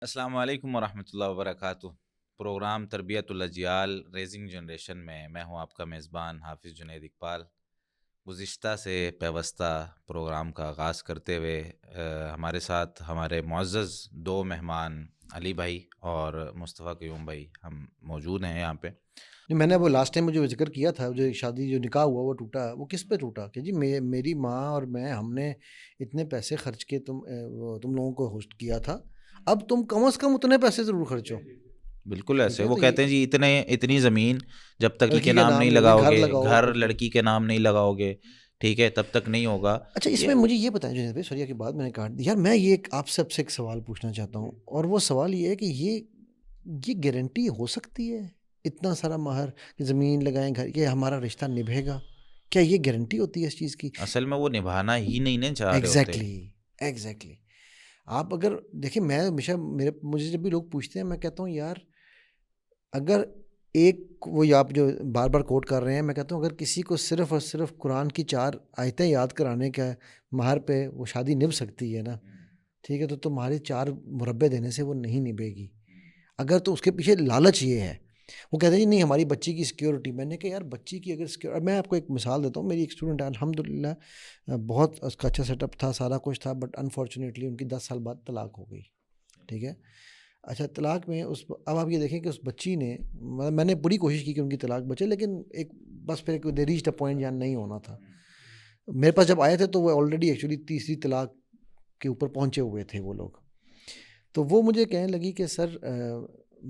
السلام علیکم ورحمۃ اللہ وبرکاتہ۔ پروگرام تربیت الاجیال ریزنگ جنریشن میں میں ہوں آپ کا میزبان حافظ جنید اقبال۔ گزشتہ سے پیوستہ پروگرام کا آغاز کرتے ہوئے ہمارے ساتھ ہمارے معزز دو مہمان علی بھائی اور مصطفیٰ قیوم بھائی ہم موجود ہیں یہاں پہ۔ میں نے وہ لاسٹ ٹائم جو ذکر کیا تھا، جو شادی جو نکاح ہوا وہ ٹوٹا، وہ کس پہ ٹوٹا کہ جی میری ماں اور میں ہم نے اتنے پیسے خرچ کے تم لوگوں کو ہوسٹ کیا تھا، اب تم کم از کم اتنے پیسے ضرور خرچو۔ بالکل ایسے وہ کہتے ہیں جی اتنی زمین جب تک لڑکی کے کے نام نہیں نہیں، لگاؤ گھر گے، لگاؤ۔ گھر لڑکی کے نام نہیں لگاؤ گے، ٹھیک ہے، تب تک نہیں ہوگا۔ اچھا، اس میں مجھے یہ بتائیں جنید بھائی، سوریہ کی بات میں نے کاٹ دی یار، میں یہ آپ سب سے ایک سوال پوچھنا چاہتا ہوں، اور وہ سوال یہ ہے کہ یہ گارنٹی ہو سکتی ہے اتنا سارا مہر کہ زمین لگائیں، گھر، یہ ہمارا رشتہ نبھے گا؟ کیا یہ گارنٹی ہوتی ہے اس چیز کی؟ اصل میں وہ نبھانا ہی نہیں چاہ رہے ہوتے۔ ایگزیکٹلی۔ آپ اگر دیکھیں، میں ہمیشہ مجھے جب بھی لوگ پوچھتے ہیں، میں کہتا ہوں یار، اگر وہ آپ جو بار بار کوٹ کر رہے ہیں، میں کہتا ہوں اگر کسی کو صرف اور صرف قرآن کی 4 آیتیں یاد کرانے کا مہر پہ وہ شادی نبھ سکتی ہے نا، ٹھیک ہے، تو تمہارے 4 مربے دینے سے وہ نہیں نبھے گی۔ اگر تو اس کے پیچھے لالچ یہ ہے، وہ کہتے ہیں جی نہیں ہماری بچی کی سیکیورٹی، میں نے کہا یار بچی کی اگر سیکیورٹی، میں آپ کو ایک مثال دیتا ہوں، میری ایک اسٹوڈنٹ ہے الحمدللہ، بہت اس کا اچھا سیٹ اپ تھا، سارا کچھ تھا، بٹ انفارچونیٹلی ان کی 10 سال بعد طلاق ہو گئی، ٹھیک ہے۔ اچھا، طلاق میں اب آپ یہ دیکھیں کہ اس بچی نے، میں نے پوری کوشش کی کہ ان کی طلاق بچے، لیکن ایک بس پھر دے ریچڈ اے پوائنٹ جہاں نہیں ہونا تھا۔ میرے پاس جب آئے تھے تو وہ آلریڈی ایکچولی تیسری طلاق کے اوپر پہنچے ہوئے تھے وہ لوگ، تو وہ مجھے کہنے لگی کہ سر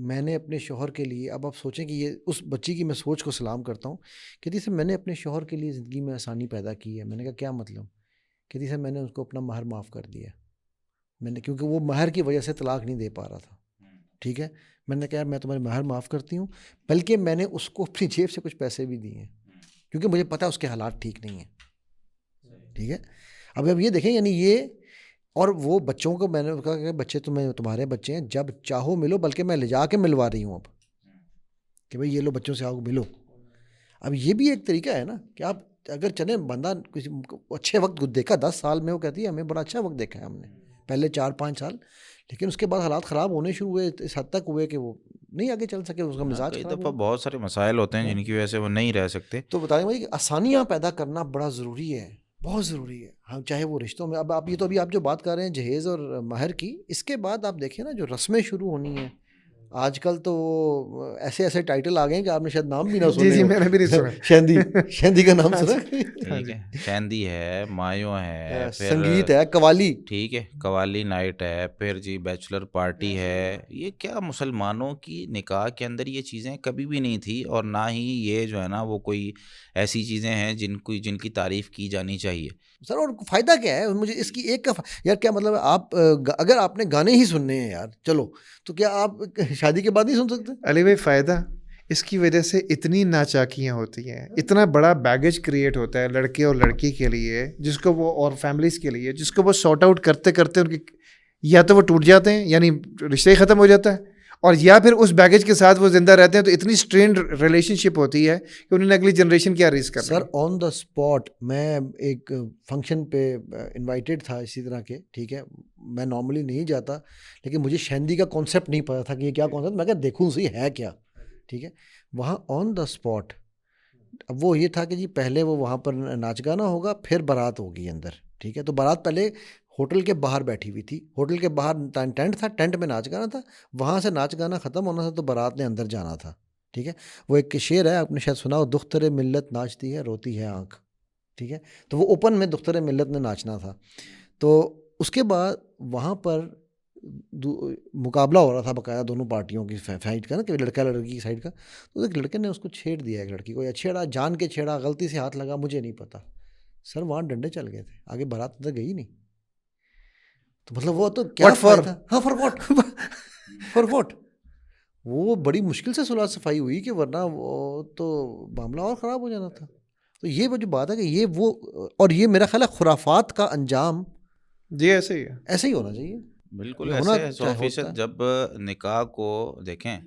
میں نے اپنے شوہر کے لیے، اب آپ سوچیں کہ یہ اس بچی کی میں سوچ کو سلام کرتا ہوں، کہتی سر میں نے اپنے شوہر کے لیے زندگی میں آسانی پیدا کی ہے۔ میں نے کہا کیا مطلب؟ کہتی سر میں نے اس کو اپنا مہر معاف کر دیا، میں نے، کیونکہ وہ مہر کی وجہ سے طلاق نہیں دے پا رہا تھا، ٹھیک ہے۔ میں نے کہا میں تمہارے مہر معاف کرتی ہوں، بلکہ میں نے اس کو اپنی جیب سے کچھ پیسے بھی دیے ہیں، کیونکہ مجھے پتا اس کے حالات ٹھیک نہیں ہیں، ٹھیک ہے۔ اب یہ دیکھیں، یعنی یہ، اور وہ بچوں کو میں نے کہا کہ بچے تمہارے بچے ہیں، جب چاہو ملو، بلکہ میں لے جا کے ملوا رہی ہوں اب، کہ بھائی یہ لو بچوں سے آؤ ملو۔ اب یہ بھی ایک طریقہ ہے نا کہ آپ اگر چلیں، بندہ کسی اچھے وقت دیکھا 10 سال میں، وہ کہتی ہے ہمیں بڑا اچھا وقت دیکھا ہے ہم نے پہلے 4-5 سال، لیکن اس کے بعد حالات خراب ہونے شروع ہوئے، اس حد تک ہوئے کہ وہ نہیں آگے چل سکے، اس کا مزاج کئی خراب دفعہ ہوا۔ بہت سارے مسائل ہوتے ہیں جن کی وجہ سے وہ نہیں رہ سکتے۔ تو بتائیں بھائی، آسانیاں پیدا کرنا بڑا ضروری ہے، بہت ضروری ہے، ہم چاہے وہ رشتوں میں، اب آپ یہ تو ابھی آپ جو بات کر رہے ہیں جہیز اور مہر کی، اس کے بعد آپ دیکھیں نا جو رسمیں شروع ہونی ہیں آج کل، تو ایسے ایسے ٹائٹل آ گئے ہیں کہ آپ نے شاید نام بھی نہ سنے جی ہو۔ میں نے بھی نہیں سنا۔ شہندی کا نام سنا؟ ٹھیک ہے، شہندی ہے، مایو ہے، پھر سنگیت ہے، قوالی، ٹھیک ہے، قوالی نائٹ ہے، پھر جی بیچلر پارٹی ہے۔ یہ کیا مسلمانوں کی نکاح کے اندر یہ چیزیں کبھی بھی نہیں تھی، اور نہ ہی یہ جو ہے نا وہ کوئی ایسی چیزیں ہیں جن کی تعریف کی جانی چاہیے۔ سر اور فائدہ کیا ہے مجھے اس کی ایک کا یار، کیا مطلب ہے؟ آپ اگر آپ نے گانے ہی سننے ہیں یار، چلو، تو کیا آپ شادی کے بعد نہیں سن سکتے؟ علی بھائی، فائدہ اس کی وجہ سے اتنی ناچاکیاں ہوتی ہیں، اتنا بڑا بیگیج کریٹ ہوتا ہے لڑکے اور لڑکی کے لیے، جس کو وہ، اور فیملیز کے لیے، جس کو وہ سارٹ آؤٹ کرتے کرتے ان کی یا تو وہ ٹوٹ جاتے ہیں، یعنی رشتہ ہی ختم ہو جاتا ہے، اور یا پھر اس بیگیج کے ساتھ وہ زندہ رہتے ہیں، تو اتنی اسٹرینڈ ریلیشن شپ ہوتی ہے کہ انہوں نے اگلی جنریشن کیا ریز کرنا۔ سر آن دا اسپاٹ میں ایک فنکشن پہ انوائٹیڈ تھا اسی طرح کے، ٹھیک ہے، میں نارملی نہیں جاتا، لیکن مجھے شہندی کا کانسیپٹ نہیں پتا تھا کہ یہ کیا کانسیپٹ، میں کہا دیکھوں صحیح ہے کیا، ٹھیک ہے۔ وہاں آن دا اسپاٹ اب وہ یہ تھا کہ جی پہلے وہ وہاں پر ناچ گانا ہوگا، پھر بارات ہوگی اندر، ٹھیک ہے۔ تو بارات پہلے ہوٹل کے باہر بیٹھی ہوئی تھی، ہوٹل کے باہر ٹینٹ تھا، ٹینٹ میں ناچ گانا تھا، وہاں سے ناچ گانا ختم ہونا تھا تو بارات نے اندر جانا تھا، ٹھیک ہے۔ وہ ایک شعر ہے، آپ نے شاید سنا ہو، دختر ملت ناچتی ہے روتی ہے آنکھ، ٹھیک ہے۔ تو وہ اوپن میں دختر ملت نے ناچنا تھا، تو اس کے بعد وہاں پر مقابلہ ہو رہا تھا باقاعدہ دونوں پارٹیوں کی فائٹ کا نا، کہ لڑکا لڑکی کی سائڈ کا، تو ایک لڑکے نے اس کو چھیڑ دیا، ایک لڑکی کو، یا چھیڑا، جان کے چھیڑا، غلطی سے ہاتھ لگا، مجھے نہیں پتا سر، وہاں ڈنڈے چل گئے تھے، آگے بارات تک گئی نہیں، تو مطلب وہ تو کیا فائدہ، ہاں، فار واٹ، وہ بڑی مشکل سے صلح صفائی ہوئی، کہ ورنہ وہ تو معاملہ اور خراب ہو جانا تھا۔ تو یہ وہ جو بات ہے کہ یہ وہ، اور یہ میرا خیال ہے خرافات کا انجام جی ایسے ہی ہے، ایسے ہی ہونا چاہیے، بالکل ہونا ایسے ہے 100%۔ جب نکاح کو دیکھیں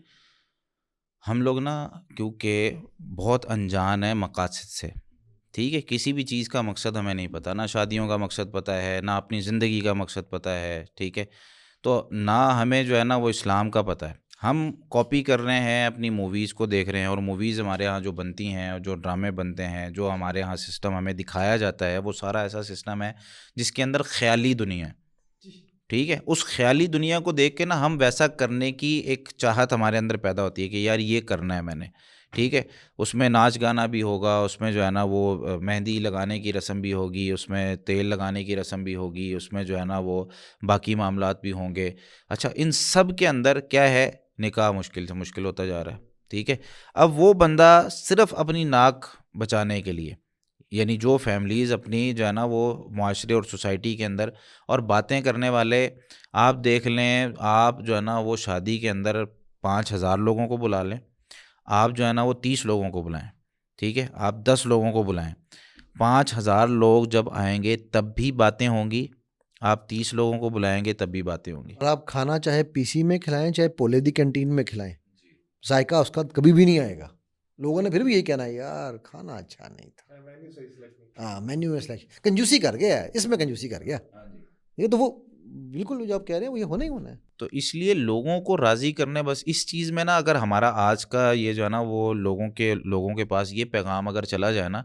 ہم لوگ نا، کیونکہ بہت انجان ہے مقاصد سے، ٹھیک ہے، کسی بھی چیز کا مقصد ہمیں نہیں پتہ، نہ شادیوں کا مقصد پتہ ہے، نہ اپنی زندگی کا مقصد پتہ ہے، ٹھیک ہے۔ تو نہ ہمیں جو ہے نا وہ اسلام کا پتہ ہے. ہم کاپی کر رہے ہیں، اپنی موویز کو دیکھ رہے ہیں، اور موویز ہمارے ہاں جو بنتی ہیں اور جو ڈرامے بنتے ہیں، جو ہمارے ہاں سسٹم ہمیں دکھایا جاتا ہے، وہ سارا ایسا سسٹم ہے جس کے اندر خیالی دنیا ہے. ٹھیک ہے، اس خیالی دنیا کو دیکھ کے نا ہم ویسا کرنے کی ایک چاہت ہمارے اندر پیدا ہوتی ہے کہ یار یہ کرنا ہے میں نے. ٹھیک ہے، اس میں ناچ گانا بھی ہوگا، اس میں جو ہے نا وہ مہندی لگانے کی رسم بھی ہوگی، اس میں تیل لگانے کی رسم بھی ہوگی، اس میں جو ہے نا وہ باقی معاملات بھی ہوں گے. اچھا، ان سب کے اندر کیا ہے، نکاح مشکل سے مشکل ہوتا جا رہا ہے. ٹھیک ہے، اب وہ بندہ صرف اپنی ناک بچانے کے لیے، یعنی جو فیملیز اپنی جو ہے نا وہ معاشرے اور سوسائٹی کے اندر اور باتیں کرنے والے، آپ دیکھ لیں، آپ جو ہے نا وہ شادی کے اندر 5,000 لوگوں کو بلا لیں، آپ جو ہے نا وہ 30 لوگوں کو بلائیں. ٹھیک ہے، آپ 10 لوگوں کو بلائیں، 5,000 لوگ جب آئیں گے تب بھی باتیں ہوں گی، آپ 30 لوگوں کو بلائیں گے تب بھی باتیں ہوں گی. اور آپ کھانا چاہے پی سی میں کھلائیں چاہے پولے دی کینٹین میں کھلائیں، ذائقہ اس کا کبھی بھی نہیں آئے گا. لوگوں نے پھر بھی یہی کہنا ہے یار کھانا اچھا نہیں تھا. ہاں، مینیو میں سلیکشن کنجوسی کر گیا ہے، اس میں کنجوسی کر گیا. یہ تو وہ بالکل جو آپ کہہ رہے ہیں وہ یہ ہونا ہی ہونا ہے. تو اس لیے لوگوں کو راضی کرنے، بس اس چیز میں نا اگر ہمارا آج کا یہ جو ہے نا وہ لوگوں کے پاس یہ پیغام اگر چلا جائے نا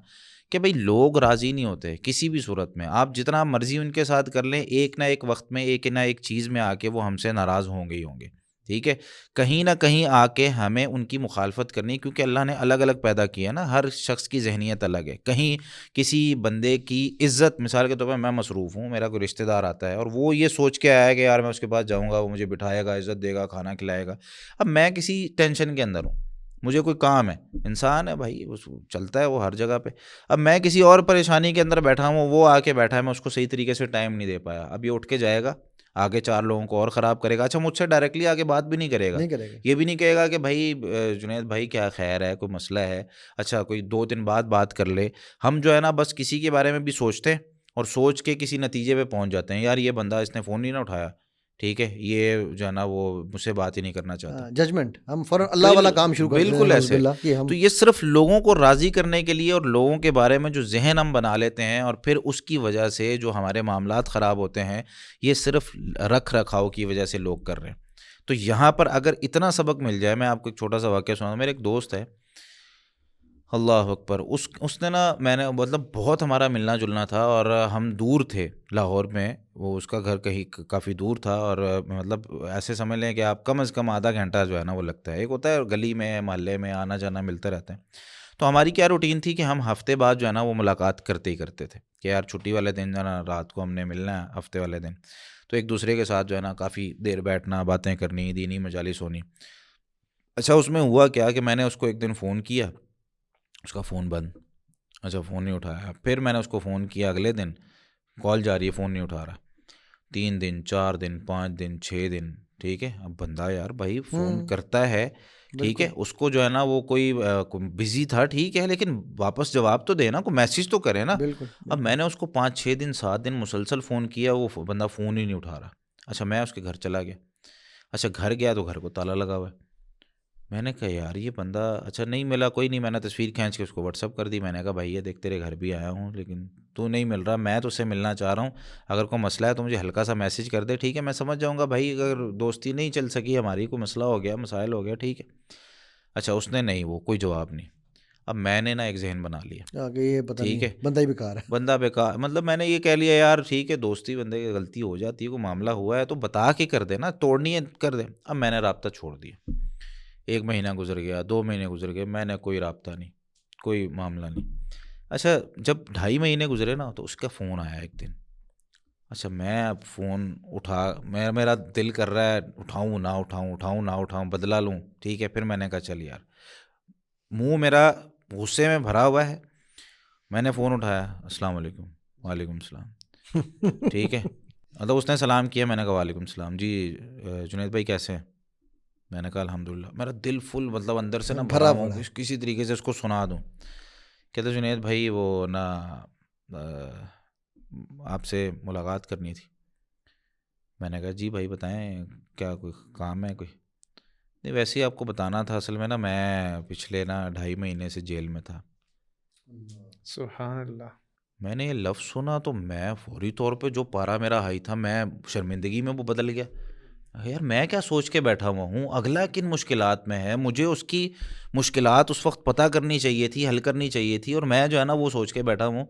کہ بھائی لوگ راضی نہیں ہوتے کسی بھی صورت میں، آپ جتنا مرضی ان کے ساتھ کر لیں، ایک نہ ایک وقت میں ایک نہ ایک چیز میں آ کے وہ ہم سے ناراض ہوں گے ہی ہوں گے. ٹھیک ہے، کہیں نہ کہیں آ کے ہمیں ان کی مخالفت کرنی، کیونکہ اللہ نے الگ الگ پیدا کیا ہے نا، ہر شخص کی ذہنیت الگ ہے. کہیں کسی بندے کی عزت، مثال کے طور پر میں مصروف ہوں، میرا کوئی رشتہ دار آتا ہے اور وہ یہ سوچ کے آیا ہے کہ یار میں اس کے پاس جاؤں گا، وہ مجھے بٹھائے گا، عزت دے گا، کھانا کھلائے گا. اب میں کسی ٹینشن کے اندر ہوں، مجھے کوئی کام ہے، انسان ہے بھائی، وہ چلتا ہے وہ ہر جگہ پہ. اب میں کسی اور پریشانی کے اندر بیٹھا ہوں، وہ آ کے بیٹھا ہے، میں اس کو صحیح طریقے سے ٹائم نہیں دے پایا. اب یہ اٹھ کے جائے گا آگے 4 لوگوں کو اور خراب کرے گا. اچھا، مجھ سے ڈائریکٹلی آگے بات بھی نہیں کرے گا، یہ بھی نہیں کہے گا کہ بھائی جنید بھائی کیا خیر ہے، کوئی مسئلہ ہے، اچھا کوئی 2 دن بعد بات کر لے. ہم جو ہے نا بس کسی کے بارے میں بھی سوچتے ہیں اور سوچ کے کسی نتیجے پہ پہنچ جاتے ہیں، یار یہ بندہ اس نے فون نہیں نہ اٹھایا، ٹھیک ہے، یہ جو ہے نا وہ مجھ سے بات ہی نہیں کرنا چاہتا. ججمنٹ، ہم فوراً اللہ والا کام شروع کرتے ہیں. بالکل ایسے. کہ ہم تو یہ صرف لوگوں کو راضی کرنے کے لیے اور لوگوں کے بارے میں جو ذہن ہم بنا لیتے ہیں اور پھر اس کی وجہ سے جو ہمارے معاملات خراب ہوتے ہیں، یہ صرف رکھ رکھاؤ کی وجہ سے لوگ کر رہے ہیں. تو یہاں پر اگر اتنا سبق مل جائے، میں آپ کو ایک چھوٹا سا واقعہ سناؤں. میرے ایک دوست ہے، اللہ اکبر، اس نے نا، میں نے مطلب بہت ہمارا ملنا جلنا تھا اور ہم دور تھے لاہور میں، وہ اس کا گھر کہیں کافی دور تھا، اور مطلب ایسے سمجھ لیں کہ آپ کم از کم آدھا گھنٹہ جو ہے نا وہ لگتا ہے. ایک ہوتا ہے گلی میں محلے میں آنا جانا ملتے رہتے ہیں. تو ہماری کیا روٹین تھی کہ ہم ہفتے بعد جو ہے نا وہ ملاقات کرتے ہی کرتے تھے کہ یار چھٹی والے دن جو ہے نا رات کو ہم نے ملنا ہے، ہفتے والے دن تو ایک دوسرے کے ساتھ جو ہے نا کافی دیر بیٹھنا، باتیں کرنی، دینی مجالس ہونی. اچھا، اس میں ہوا کیا کہ میں نے اس کو ایک دن فون کیا، اس کا فون بند. اچھا، فون نہیں اٹھایا. پھر میں نے اس کو فون کیا اگلے دن، کال جا رہی ہے، فون نہیں اٹھا رہا. 3 دن، 4 دن، 5 دن، 6 دن. ٹھیک ہے، اب بندہ یار بھائی فون کرتا ہے، ٹھیک ہے، اس کو جو ہے نا وہ کوئی بزی تھا، ٹھیک ہے، لیکن واپس جواب تو دے نا، کوئی میسیج تو کرے نا. اب میں نے اس کو 5-6 دن 7 دن مسلسل فون کیا، وہ بندہ فون ہی نہیں اٹھا رہا. اچھا، میں اس کے گھر چلا گیا. اچھا، گھر گیا تو گھر کو تالا لگا ہوا ہے. میں نے کہا یار یہ بندہ، اچھا نہیں ملا، کوئی نہیں. میں نے تصویر کھینچ کے اس کو واٹس ایپ کر دی. میں نے کہا بھائی یہ دیکھ تیرے گھر بھی آیا ہوں لیکن تو نہیں مل رہا، میں تو اس سے ملنا چاہ رہا ہوں، اگر کوئی مسئلہ ہے تو مجھے ہلکا سا میسج کر دے، ٹھیک ہے، میں سمجھ جاؤں گا بھائی، اگر دوستی نہیں چل سکی ہماری، کوئی مسئلہ ہو گیا، مسائل ہو گیا، ٹھیک ہے. اچھا، اس نے نہیں، وہ کوئی جواب نہیں. اب میں نے نا ایک ذہن بنا لیا، ٹھیک ہے، بندہ ہی بیکار ہے، بندہ بیکار، مطلب میں نے یہ کہہ لیا یار ٹھیک ہے، دوستی بندے کی غلطی ہو جاتی ہے، کوئی معاملہ ہوا ہے تو بتا کے کر دے نا، توڑنی ہے کر دے. اب میں نے رابطہ چھوڑ دیا. 1 مہینہ گزر گیا، 2 مہینے گزر گئے، میں نے کوئی رابطہ نہیں، کوئی معاملہ نہیں. اچھا، جب 2.5 مہینے گزرے نا تو اس کا فون آیا ایک دن. اچھا، میں اب فون میرا دل کر رہا ہے اٹھاؤں نہ اٹھاؤں، اٹھاؤں نہ اٹھاؤں، بدلا لوں، ٹھیک ہے. پھر میں نے کہا چل یار، منہ میرا غصے میں بھرا ہوا ہے. میں نے فون اٹھایا، السلام علیکم. وعلیکم السلام. ٹھیک ہے، مطلب اس نے سلام کیا، میں نے کہا وعلیکم السلام، جی جنید بھائی کیسے ہیں؟ میں نے کہا الحمدللہ. میرا دل فل مطلب اندر سے نا بھرا ہوا، کسی طریقے سے اس کو سنا دوں. کہتے جنید بھائی وہ نا آپ سے ملاقات کرنی تھی. میں نے کہا جی بھائی بتائیں، کیا کوئی کام ہے؟ کوئی نہیں، ویسے ہی آپ کو بتانا تھا، اصل میں نا میں پچھلے نا 2.5 مہینے سے جیل میں تھا. سبحان اللہ. میں نے یہ لفظ سنا تو میں فوری طور پہ جو پارا میرا ہائی تھا، میں شرمندگی میں وہ بدل گیا. یار میں کیا سوچ کے بیٹھا ہوا ہوں, اگلا کن مشکلات میں ہے, مجھے اس کی مشکلات اس وقت پتہ کرنی چاہیے تھی, حل کرنی چاہیے تھی, اور میں جو ہے نا وہ سوچ کے بیٹھا ہوں.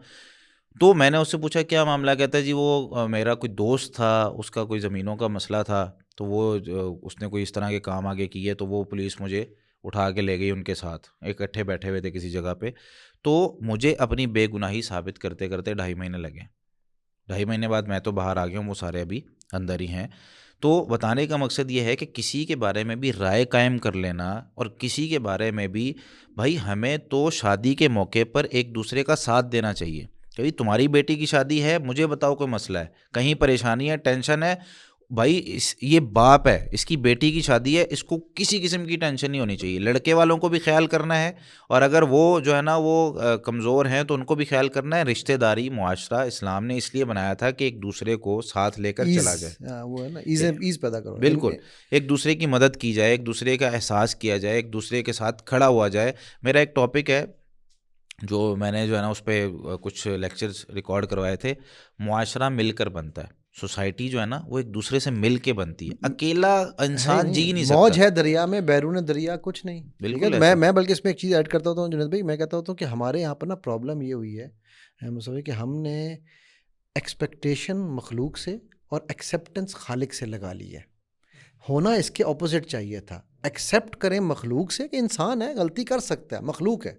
تو میں نے اس سے پوچھا کیا معاملہ, کہتا ہے جی وہ میرا کوئی دوست تھا, اس کا کوئی زمینوں کا مسئلہ تھا, تو وہ اس نے کوئی اس طرح کے کام آگے کیے, تو وہ پولیس مجھے اٹھا کے لے گئی ان کے ساتھ, اکٹھے بیٹھے ہوئے تھے کسی جگہ پہ. تو مجھے اپنی بے گناہی ثابت کرتے کرتے 2.5 مہینے لگے. 2.5 مہینے بعد میں تو باہر آ گیا ہوں, وہ سارے ابھی اندر ہی ہیں. تو بتانے کا مقصد یہ ہے کہ کسی کے بارے میں بھی رائے قائم کر لینا, اور کسی کے بارے میں بھی بھائی ہمیں تو شادی کے موقع پر ایک دوسرے کا ساتھ دینا چاہیے. کہ تمہاری بیٹی کی شادی ہے, مجھے بتاؤ کوئی مسئلہ ہے, کہیں پریشانی ہے, ٹینشن ہے, بھائی یہ باپ ہے, اس کی بیٹی کی شادی ہے, اس کو کسی قسم کی ٹینشن نہیں ہونی چاہیے. لڑکے والوں کو بھی خیال کرنا ہے, اور اگر وہ جو ہے نا وہ کمزور ہیں تو ان کو بھی خیال کرنا ہے. رشتہ داری معاشرہ اسلام نے اس لیے بنایا تھا کہ ایک دوسرے کو ساتھ لے کر چلا جائے, وہ ہے نا ایز پیدا کرو. بالکل, ایک دوسرے کی مدد کی جائے, ایک دوسرے کا احساس کیا جائے, ایک دوسرے کے ساتھ کھڑا ہوا جائے. میرا ایک ٹاپک ہے جو میں نے جو ہے نا اس پہ کچھ لیکچرز ریکارڈ کروائے تھے, معاشرہ مل کر بنتا ہے. سوسائٹی جو ہے نا وہ ایک دوسرے سے مل کے بنتی ہے, اکیلا انسان جی نہیں سکتا. موج ہے دریا میں, بیرون دریا کچھ نہیں. بالکل میں بلکہ اس میں ایک چیز ایڈ کرتا ہوں جنید بھائی, میں کہتا ہوتا ہوں کہ ہمارے یہاں پر نا پرابلم یہ ہوئی ہے مصطفی کہ ہم نے ایکسپیکٹیشن مخلوق سے اور ایکسیپٹنس خالق سے لگا لی ہے. ہونا اس کے اپوزٹ چاہیے تھا. ایکسیپٹ کریں مخلوق سے کہ انسان ہے, غلطی کر سکتا ہے, مخلوق ہے,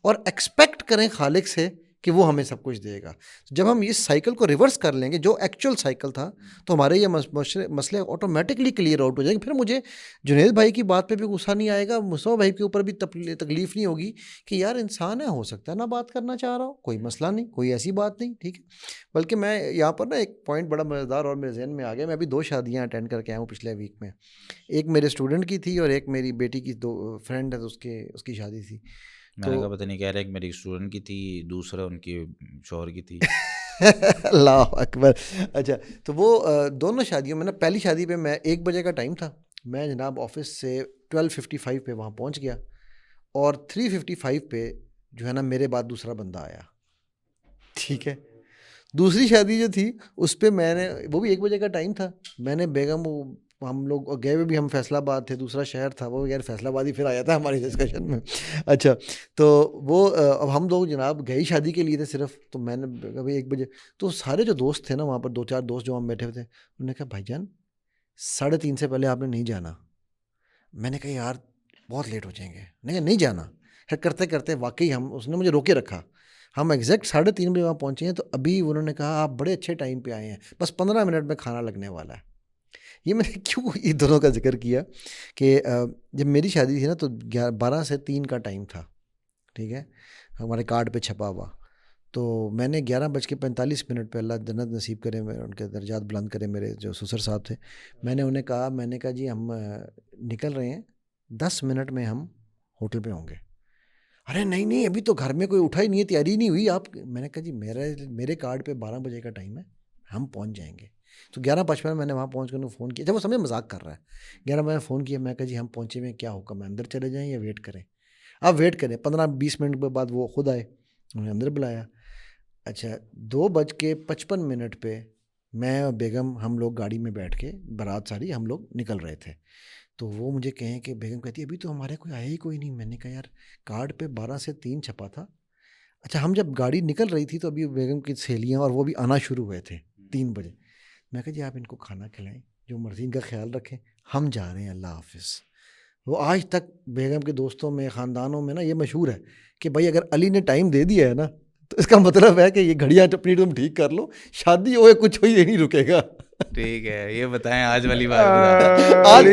اور ایکسپیکٹ کریں خالق سے کہ وہ ہمیں سب کچھ دے گا. جب ہم اس سائیکل کو ریورس کر لیں گے, جو ایکچوئل سائیکل تھا, تو ہمارے یہ مسئلے آٹومیٹکلی کلیئر آؤٹ ہو جائیں گے. پھر مجھے جنید بھائی کی بات پہ بھی غصہ نہیں آئے گا, مصطفیٰ بھائی کے اوپر بھی تکلیف نہیں ہوگی کہ یار انسان ہے, ہو سکتا ہے نہ بات کرنا چاہ رہا ہو, کوئی مسئلہ نہیں, کوئی ایسی بات نہیں, ٹھیک ہے. بلکہ میں یہاں پر نا ایک پوائنٹ بڑا مزیدار اور میرے ذہن میں آ گیا. میں ابھی 2 شادیاں اٹینڈ کر کے آیا ہوں پچھلے ویک میں. ایک میرے اسٹوڈنٹ کی تھی اور ایک میری بیٹی کی فرینڈ ہے, تو اس کی شادی تھی. میں نے کہا پتہ نہیں کہہ رہے, ایک میری اسٹوڈنٹ کی تھی, دوسرا ان کی شوہر کی تھی. اللہ اکبر. اچھا, تو وہ دونوں شادیوں میں نا, پہلی شادی پہ میں 1 بجے کا ٹائم تھا, میں جناب آفس سے 12:55 پہ وہاں پہنچ گیا, اور 3:55 پہ جو ہے نا میرے بعد دوسرا بندہ آیا, ٹھیک ہے. دوسری شادی جو تھی اس پہ میں نے, وہ بھی 1 بجے کا ٹائم تھا, میں نے بیگم, ہم لوگ گئے ہوئے بھی ہم فیصل آباد تھے, دوسرا شہر تھا وہ, یار فیصل آباد ہی پھر آیا تھا ہماری ڈسکشن میں. اچھا, تو وہ اب ہم لوگ جناب گئے شادی کے لیے تھے صرف, تو میں نے کبھی 1 بجے, تو سارے جو دوست تھے نا وہاں پر, 2-4 دوست جو ہم بیٹھے ہوئے تھے, انہوں نے کہا بھائی جان 3:30 سے پہلے آپ نے نہیں جانا. میں نے کہا یار بہت لیٹ ہو جائیں گے, نہیں جانا. پھر کرتے کرتے واقعی اس نے مجھے روکے رکھا, ہم ایگزیکٹ 3:30 بجے وہاں پہنچے ہیں. تو ابھی انہوں نے کہا آپ بڑے اچھے ٹائم پہ آئے ہیں, بس 15 منٹ میں کھانا لگنے والا ہے. یہ میں نے کیوں یہ دونوں کا ذکر کیا کہ جب میری شادی تھی نا تو 12 سے 3 کا ٹائم تھا, ٹھیک ہے, ہمارے کارڈ پہ چھپا ہوا. تو میں نے 11:45 پہ, اللہ جنت نصیب کرے, ان کے درجات بلند کرے, میرے جو سسر صاحب تھے, میں نے انہیں کہا, میں نے کہا جی ہم نکل رہے ہیں, 10 منٹ میں ہم ہوٹل پہ ہوں گے. ارے نہیں ابھی تو گھر میں کوئی اٹھا ہی نہیں ہے, تیاری نہیں ہوئی آپ. میں نے کہا جی میرے کارڈ پہ 12 بجے کا ٹائم ہے, ہم پہنچ جائیں گے. تو 11:55 میں نے وہاں پہنچ کر فون کیا, جب وہ سمجھ مذاق کر رہا ہے. 11 میں نے فون کیا, میں کہا جی ہم پہنچے ہوئے, کیا حکم ہے, اندر چلے جائیں یا ویٹ کریں؟ آپ ویٹ کریں. 15-20 منٹ کے بعد وہ خود آئے, انہوں نے اندر بلایا. اچھا, 2:55 پہ میں اور بیگم ہم لوگ گاڑی میں بیٹھ کے, بارات ساری ہم لوگ نکل رہے تھے. تو وہ مجھے کہیں کہ بیگم کہتی ہے ابھی تو ہمارے کوئی آیا ہی کوئی نہیں. میں نے کہا یار کارڈ پہ 12 سے 3 چھپا تھا. اچھا, ہم جب گاڑی نکل رہی تھی تو ابھی بیگم کی سہیلیاں اور وہ بھی آنا شروع ہوئے تھے 3 بجے. میں کہا جی آپ ان کو کھانا کھلائیں, جو مرضی ان کا خیال رکھیں, ہم جا رہے ہیں, اللہ حافظ. وہ آج تک بیگم کے دوستوں میں, خاندانوں میں نا یہ مشہور ہے کہ بھائی اگر علی نے ٹائم دے دیا ہے نا تو اس کا مطلب ہے کہ یہ گھڑیاں اپنی تم ٹھیک کر لو, شادی ہوئے کچھ ہو یہ نہیں رکے گا. ٹھیک ہے, یہ بتائیں آج والی بات آج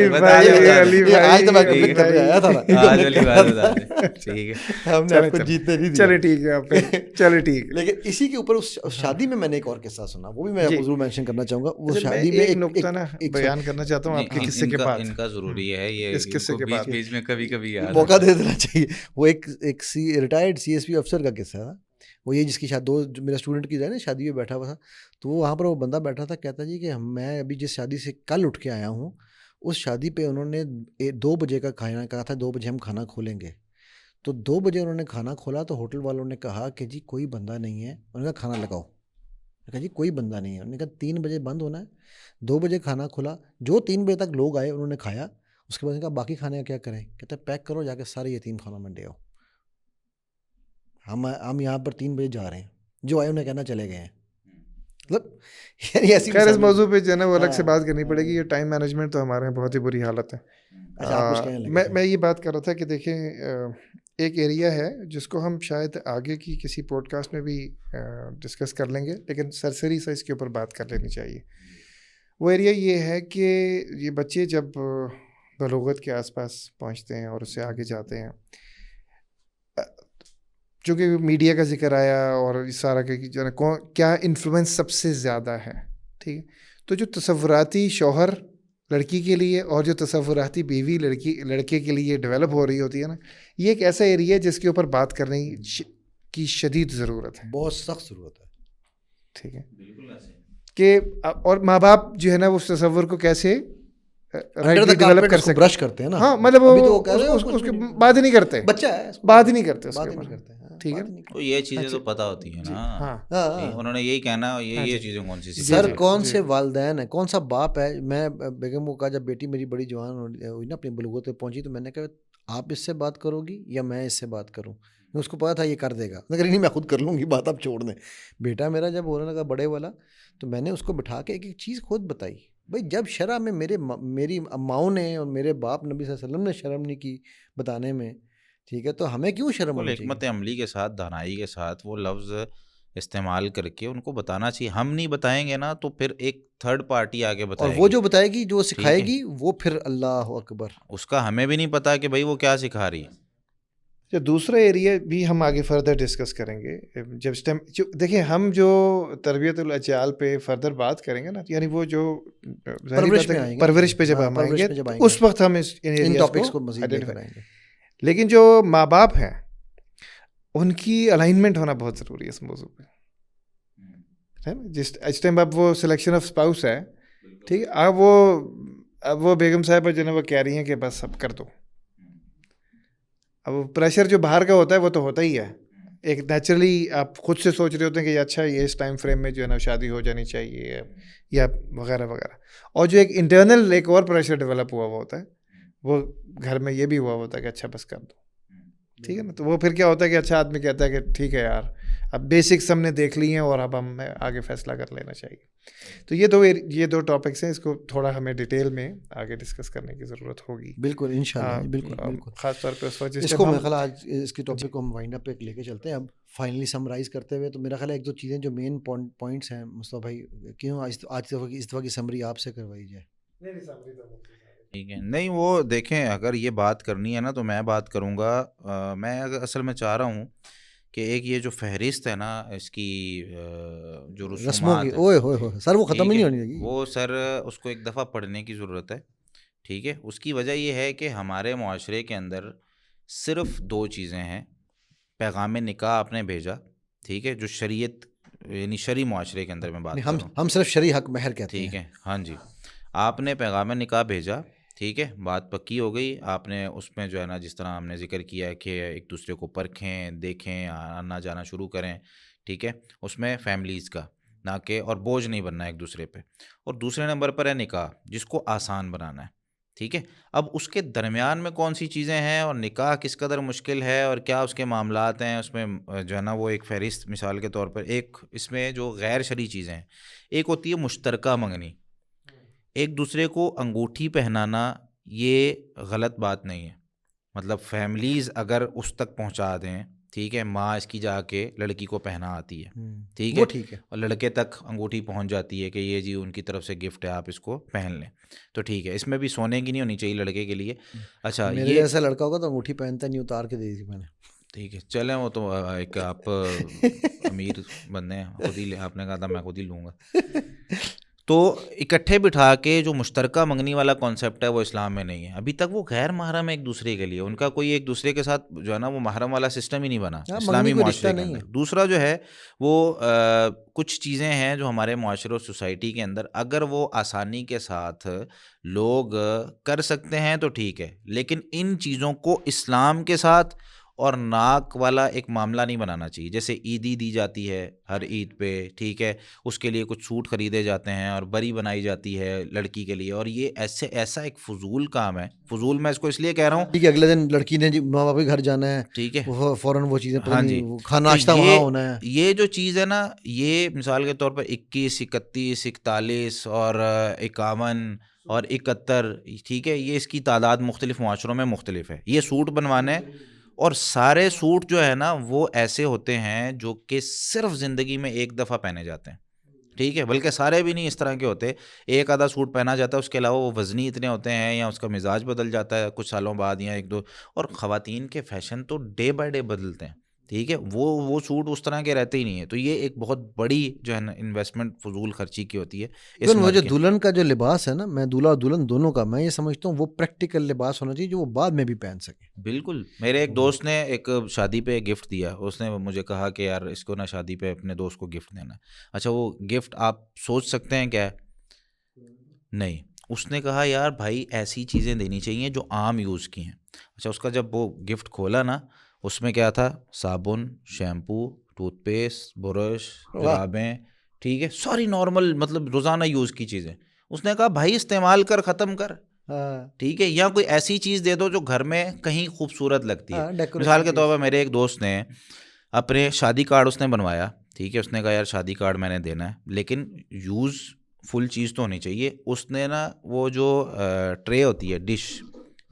تو میں کمپلیٹ کر کے آیا تھا نا, آج والی بات بتا دیں. ٹھیک ہے, ہم نے آپ کو جیتنے نہیں دیا. چلے ٹھیک ہے, چلے ٹھیک. لیکن اسی کے اوپر اس شادی میں نے ایک اور قصہ سنا, وہ بھی میں ضرور مینشن کرنا چاہوں گا. وہ شادی میں ایک نقطہ نا بیان کرنا چاہتا ہوں آپ کے قصے کے بعد, ان کا ضروری ہے یہ, اس قصے کے بعد بیچ میں کبھی کبھی موقع دے دینا چاہیے. وہ ایک ریٹائرڈ CSP افسر کا قصہ تھا. وہ یہ جس کی جو میرا اسٹوڈنٹ کی جو ہے نا شادی میں بیٹھا ہوا تھا, تو وہ وہاں پر وہ بندہ بیٹھا تھا, کہتا جی کہ میں ابھی جس شادی سے کل اٹھ کے آیا ہوں, اس شادی پہ انہوں نے 2 بجے کا کھانا کہا تھا, 2 بجے ہم کھانا کھولیں گے. تو 2 بجے انہوں نے کھانا کھولا تو ہوٹل والوں نے کہا کہ جی کوئی بندہ نہیں ہے, انہوں نے کہا کھانا لگاؤ. کہا جی کوئی بندہ نہیں ہے. انہوں نے کہا 3 بجے بند ہونا ہے, 2 بجے کھانا کھلا, جو 3 بجے تک لوگ آئے انہوں نے کھایا, اس کے بعد کہا باقی کھانے کا کیا کریں, کہتے ہیں پیک کرو جا کے سارے یتیم خانوں میں دے آؤ, ہم یہاں پر 3 بجے جا رہے ہیں, جو آئے انہیں کہنا چلے گئے ہیں. مطلب یعنی ایسی خیر اس مثالیں. موضوع پہ جو ہے نا وہ الگ سے ہاں، بات کرنی پڑے گی. یہ ٹائم مینجمنٹ تو ہمارے یہاں بہت ہی بری حالت ہے. اچھا آپ کچھ کہنے لگے تھے. میں یہ بات کر رہا تھا کہ دیکھیں ایک ایریا ہے جس کو ہم شاید آگے کی کسی پوڈ کاسٹ میں بھی ڈسکس کر لیں گے, لیکن سرسری سے اس کے اوپر بات کر لینی چاہیے. وہ ایریا یہ ہے کہ یہ بچے جب بلوغت کے آس پاس پہنچتے ہیں اور اس سے آگے جاتے ہیں, چونکہ میڈیا کا ذکر آیا اور اس سارا جو ہے کیا انفلوئنس سب سے زیادہ ہے, ٹھیک ہے, تو جو تصوراتی شوہر لڑکی کے لیے اور جو تصوراتی بیوی لڑکے کے لیے ڈیولپ ہو رہی ہوتی ہے نا, یہ ایک ایسا ایریا ہے جس کے اوپر بات کرنے کی شدید ضرورت ہے, بہت سخت ضرورت ہے. ٹھیک ہے, کہ اور ماں باپ جو ہے نا اس تصور کو کیسے ڈیولپ کر سکتے, برش کرتے ہیں نا. ہاں مطلب اس کے بات ہی نہیں کرتے, بچہ ہے, بات ہی نہیں کرتے اس بات کے ہی نہیں اوپر, کرتے. ٹھیک ہے. تو یہ چیزیں تو پتہ ہوتی ہیں نا, ہاں انہوں نے یہی کہنا یہ چیزیں کون سی سر کون سے والدین ہیں, کون سا باپ ہے. میں بیگم کو کہا جب بیٹی میری بڑی جوان ہوئی نا, اپنی بلوغت پہ پہنچی, تو میں نے کہا آپ اس سے بات کرو گی یا میں اس سے بات کروں. اس کو پتا تھا یہ کر دے گا, مگر نہیں میں خود کر لوں گی بات, آپ چھوڑ دیں. بیٹا میرا جب ہونے لگا بڑے والا, تو میں نے اس کو بٹھا کے ایک چیز خود بتائی. بھائی جب شرع میں میری اماؤں نے اور میرے باپ نبی صلی اللہ علیہ وسلم نے شرم نہیں کی بتانے میں, ٹھیک ہے, تو ہمیں کیوں شرم ہونی چاہیے. حکمت عملی کے ساتھ, دانائی کے ساتھ وہ لفظ استعمال کر کے ان کو بتانا چاہیے. ہم نہیں بتائیں گے نا تو پھر ایک تھرڈ پارٹی آگے بتائے اور گی, وہ جو بتائے گی, جو سکھائے گی, وہ پھر اللہ اکبر, اس کا ہمیں بھی نہیں پتا کہ بھائی وہ کیا سکھا رہی ہے. جو دوسرا ایریا بھی ہم آگے فردر ڈسکس کریں گے جب دیکھیں ہم جو تربیت الاجیال پہ فردر بات کریں گے نا, یعنی وہ جو پرورش پہ جب ہم آئیں گے اس وقت ہم ان ٹاپکس کو مزید کریں گے. لیکن جو ماں باپ ہیں ان کی الائنمنٹ ہونا بہت ضروری ہے اس موضوع پہ, ہے نا. جس ٹائم اب وہ سلیکشن آف اسپاؤس ہے, ٹھیک ہے, اب وہ بیگم صاحبہ جو ہے وہ کہہ رہی ہیں کہ بس اب کر دو. اب پریشر جو باہر کا ہوتا ہے وہ تو ہوتا ہی ہے, ایک نیچرلی آپ خود سے سوچ رہے ہوتے ہیں کہ اچھا یہ اس ٹائم فریم میں جو ہے نا شادی ہو جانی چاہیے یا وغیرہ وغیرہ. اور جو ایک انٹرنل ایک اور پریشر ڈیولپ ہوا ہوتا ہے, وہ گھر میں یہ بھی ہوا ہوتا ہے کہ اچھا بس کر دو, ٹھیک ہے نا. تو وہ پھر کیا ہوتا ہے کہ اچھا آدمی کہتا ہے کہ ٹھیک ہے یار اب بیسکس ہم نے دیکھ لی ہیں اور اب ہم آگے فیصلہ کر لینا چاہیے. تو یہ دو ٹاپکس ہیں, اس کو تھوڑا ہمیں ڈیٹیل میں آگے ڈسکس کرنے کی ضرورت ہوگی. بالکل انشاءاللہ, بالکل خاص طور پہ اس وقت اس کو میرا خیال آج اس کی ٹاپک کو ہم وائنڈ اپ پہ لے کے چلتے ہیں. اب فائنلی سمرائز کرتے ہوئے, تو میرا خیال ہے ایک دو چیزیں جو مین پوائنٹس ہیں مصطفیٰ بھائی, کیوں آج اس دفعہ کی سمری آپ سے کروائی جائے. ٹھیک ہے, نہیں وہ دیکھیں اگر یہ بات کرنی ہے نا تو میں بات کروں گا. میں اصل میں چاہ رہا ہوں کہ ایک یہ جو فہرست ہے نا اس کی جو رسومات کی, اوئے ہوئے سر وہ ختم ہی نہیں ہونی چاہیے. وہ سر اس کو ایک دفعہ پڑھنے کی ضرورت ہے, ٹھیک ہے. اس کی وجہ یہ ہے کہ ہمارے معاشرے کے اندر صرف 2 چیزیں ہیں. پیغام نکاح آپ نے بھیجا, ٹھیک ہے, جو شریعت یعنی شرعی معاشرے کے اندر میں بات کر رہا ہوں, ہم صرف شرعی حق مہر کہتے ہیں, ٹھیک ہے. ہاں جی, آپ نے پیغام نکاح بھیجا, ٹھیک ہے, بات پکی ہو گئی. آپ نے اس میں جو ہے نا جس طرح ہم نے ذکر کیا کہ ایک دوسرے کو پرکھیں, دیکھیں, آنا جانا شروع کریں, ٹھیک ہے, اس میں فیملیز کا نہ کہ اور بوجھ نہیں بننا ایک دوسرے پہ. اور دوسرے نمبر پر ہے نکاح, جس کو آسان بنانا ہے, ٹھیک ہے. اب اس کے درمیان میں کون سی چیزیں ہیں اور نکاح کس قدر مشکل ہے اور کیا اس کے معاملات ہیں, اس میں جو ہے نا وہ ایک فہرست مثال کے طور پر ایک اس میں جو غیر شرعی چیزیں ہیں, ایک ہوتی ہے مشترکہ منگنی. ایک دوسرے کو انگوٹھی پہنانا یہ غلط بات نہیں ہے, مطلب فیملیز اگر اس تک پہنچا دیں, ٹھیک ہے, ماں اس کی جا کے لڑکی کو پہنا آتی ہے, ٹھیک ہے, اور لڑکے تک انگوٹھی پہنچ جاتی ہے کہ یہ جی ان کی طرف سے گفٹ ہے, آپ اس کو پہن لیں, تو ٹھیک ہے. اس میں بھی سونے کی نہیں ہونی چاہیے لڑکے کے لیے. اچھا میرے جیسا لڑکا ہوگا تو انگوٹھی پہنتا نہیں, اتار کے دے دی میں نے, ٹھیک ہے, چلیں وہ تو ایک آپ امیر بندے ہیں, خود ہی آپ نے کہا تھا میں خود ہی لوں گا. تو اکٹھے بٹھا کے جو مشترکہ منگنی والا کانسیپٹ ہے وہ اسلام میں نہیں ہے. ابھی تک وہ غیر محرم ہے ایک دوسرے کے لیے, ان کا کوئی ایک دوسرے کے ساتھ جو ہے نا وہ محرم والا سسٹم ہی نہیں بنا اسلامی معاشرے کے اندر. دوسرا جو ہے وہ کچھ چیزیں ہیں جو ہمارے معاشرے اور سوسائٹی کے اندر اگر وہ آسانی کے ساتھ لوگ کر سکتے ہیں تو ٹھیک ہے, لیکن ان چیزوں کو اسلام کے ساتھ اور ناک والا ایک معاملہ نہیں بنانا چاہیے. جیسے عیدی دی جاتی ہے ہر عید پہ, ٹھیک ہے, اس کے لیے کچھ سوٹ خریدے جاتے ہیں اور بری بنائی جاتی ہے لڑکی کے لیے, اور یہ ایسا ایک فضول کام ہے. فضول میں اس کو اس لیے کہہ رہا ہوں, ٹھیک ہے, اگلے دن لڑکی نے جی ماں باپ کے گھر جانا ہے, ٹھیک ہے, وہ فوراً وہ چیزیں پتہ ہاں نہیں جی, وہ کھانا تو ناشتہ وہاں ہونا ہے. یہ جو چیز ہے نا, یہ مثال کے طور پر 21, 31, 41 اور 51 اور 71, ٹھیک ہے, یہ اس کی تعداد مختلف معاشروں میں مختلف ہے. یہ سوٹ بنوانے, اور سارے سوٹ جو ہے نا وہ ایسے ہوتے ہیں جو کہ صرف زندگی میں ایک دفعہ پہنے جاتے ہیں, ٹھیک ہے, بلکہ سارے بھی نہیں اس طرح کے ہوتے, ایک آدھا سوٹ پہنا جاتا ہے, اس کے علاوہ وہ وزنی اتنے ہوتے ہیں یا اس کا مزاج بدل جاتا ہے کچھ سالوں بعد یا ایک دو. اور خواتین کے فیشن تو ڈے بائی ڈے بدلتے ہیں, ٹھیک ہے, وہ سوٹ اس طرح کے رہتے ہی نہیں ہیں. تو یہ ایک بہت بڑی جو ہے نا انویسٹمنٹ فضول خرچی کی ہوتی ہے اس وہ جو مرد کے. دلہن کا جو لباس ہے نا, میں دولہا اور دلہن دونوں کا میں یہ سمجھتا ہوں وہ پریکٹیکل لباس ہونا چاہیے جو وہ بعد میں بھی پہن سکے. بالکل. میرے ایک دوست نے ایک شادی پہ گفٹ دیا, اس نے مجھے کہا کہ یار اس کو نا شادی پہ اپنے دوست کو گفٹ دینا ہے. اچھا, وہ گفٹ آپ سوچ سکتے ہیں کیا ہے؟ نہیں. اس نے کہا یار بھائی ایسی چیزیں دینی چاہیے جو عام یوز کی ہیں. اچھا, اس کا جب وہ گفٹ کھولا نا, اس میں کیا تھا, صابن, شیمپو, ٹوتھ پیسٹ, برش, جرابیں, ٹھیک ہے, ساری نارمل مطلب روزانہ یوز کی چیزیں. اس نے کہا بھائی استعمال کر, ختم کر, ٹھیک ہے, یا کوئی ایسی چیز دے دو جو گھر میں کہیں خوبصورت لگتی ہے. مثال کے طور پر میرے ایک دوست نے اپنے شادی کارڈ اس نے بنوایا, ٹھیک ہے, اس نے کہا یار شادی کارڈ میں نے دینا ہے لیکن یوز فل چیز تو ہونی چاہیے. اس نے نا وہ جو ٹرے ہوتی ہے, ڈش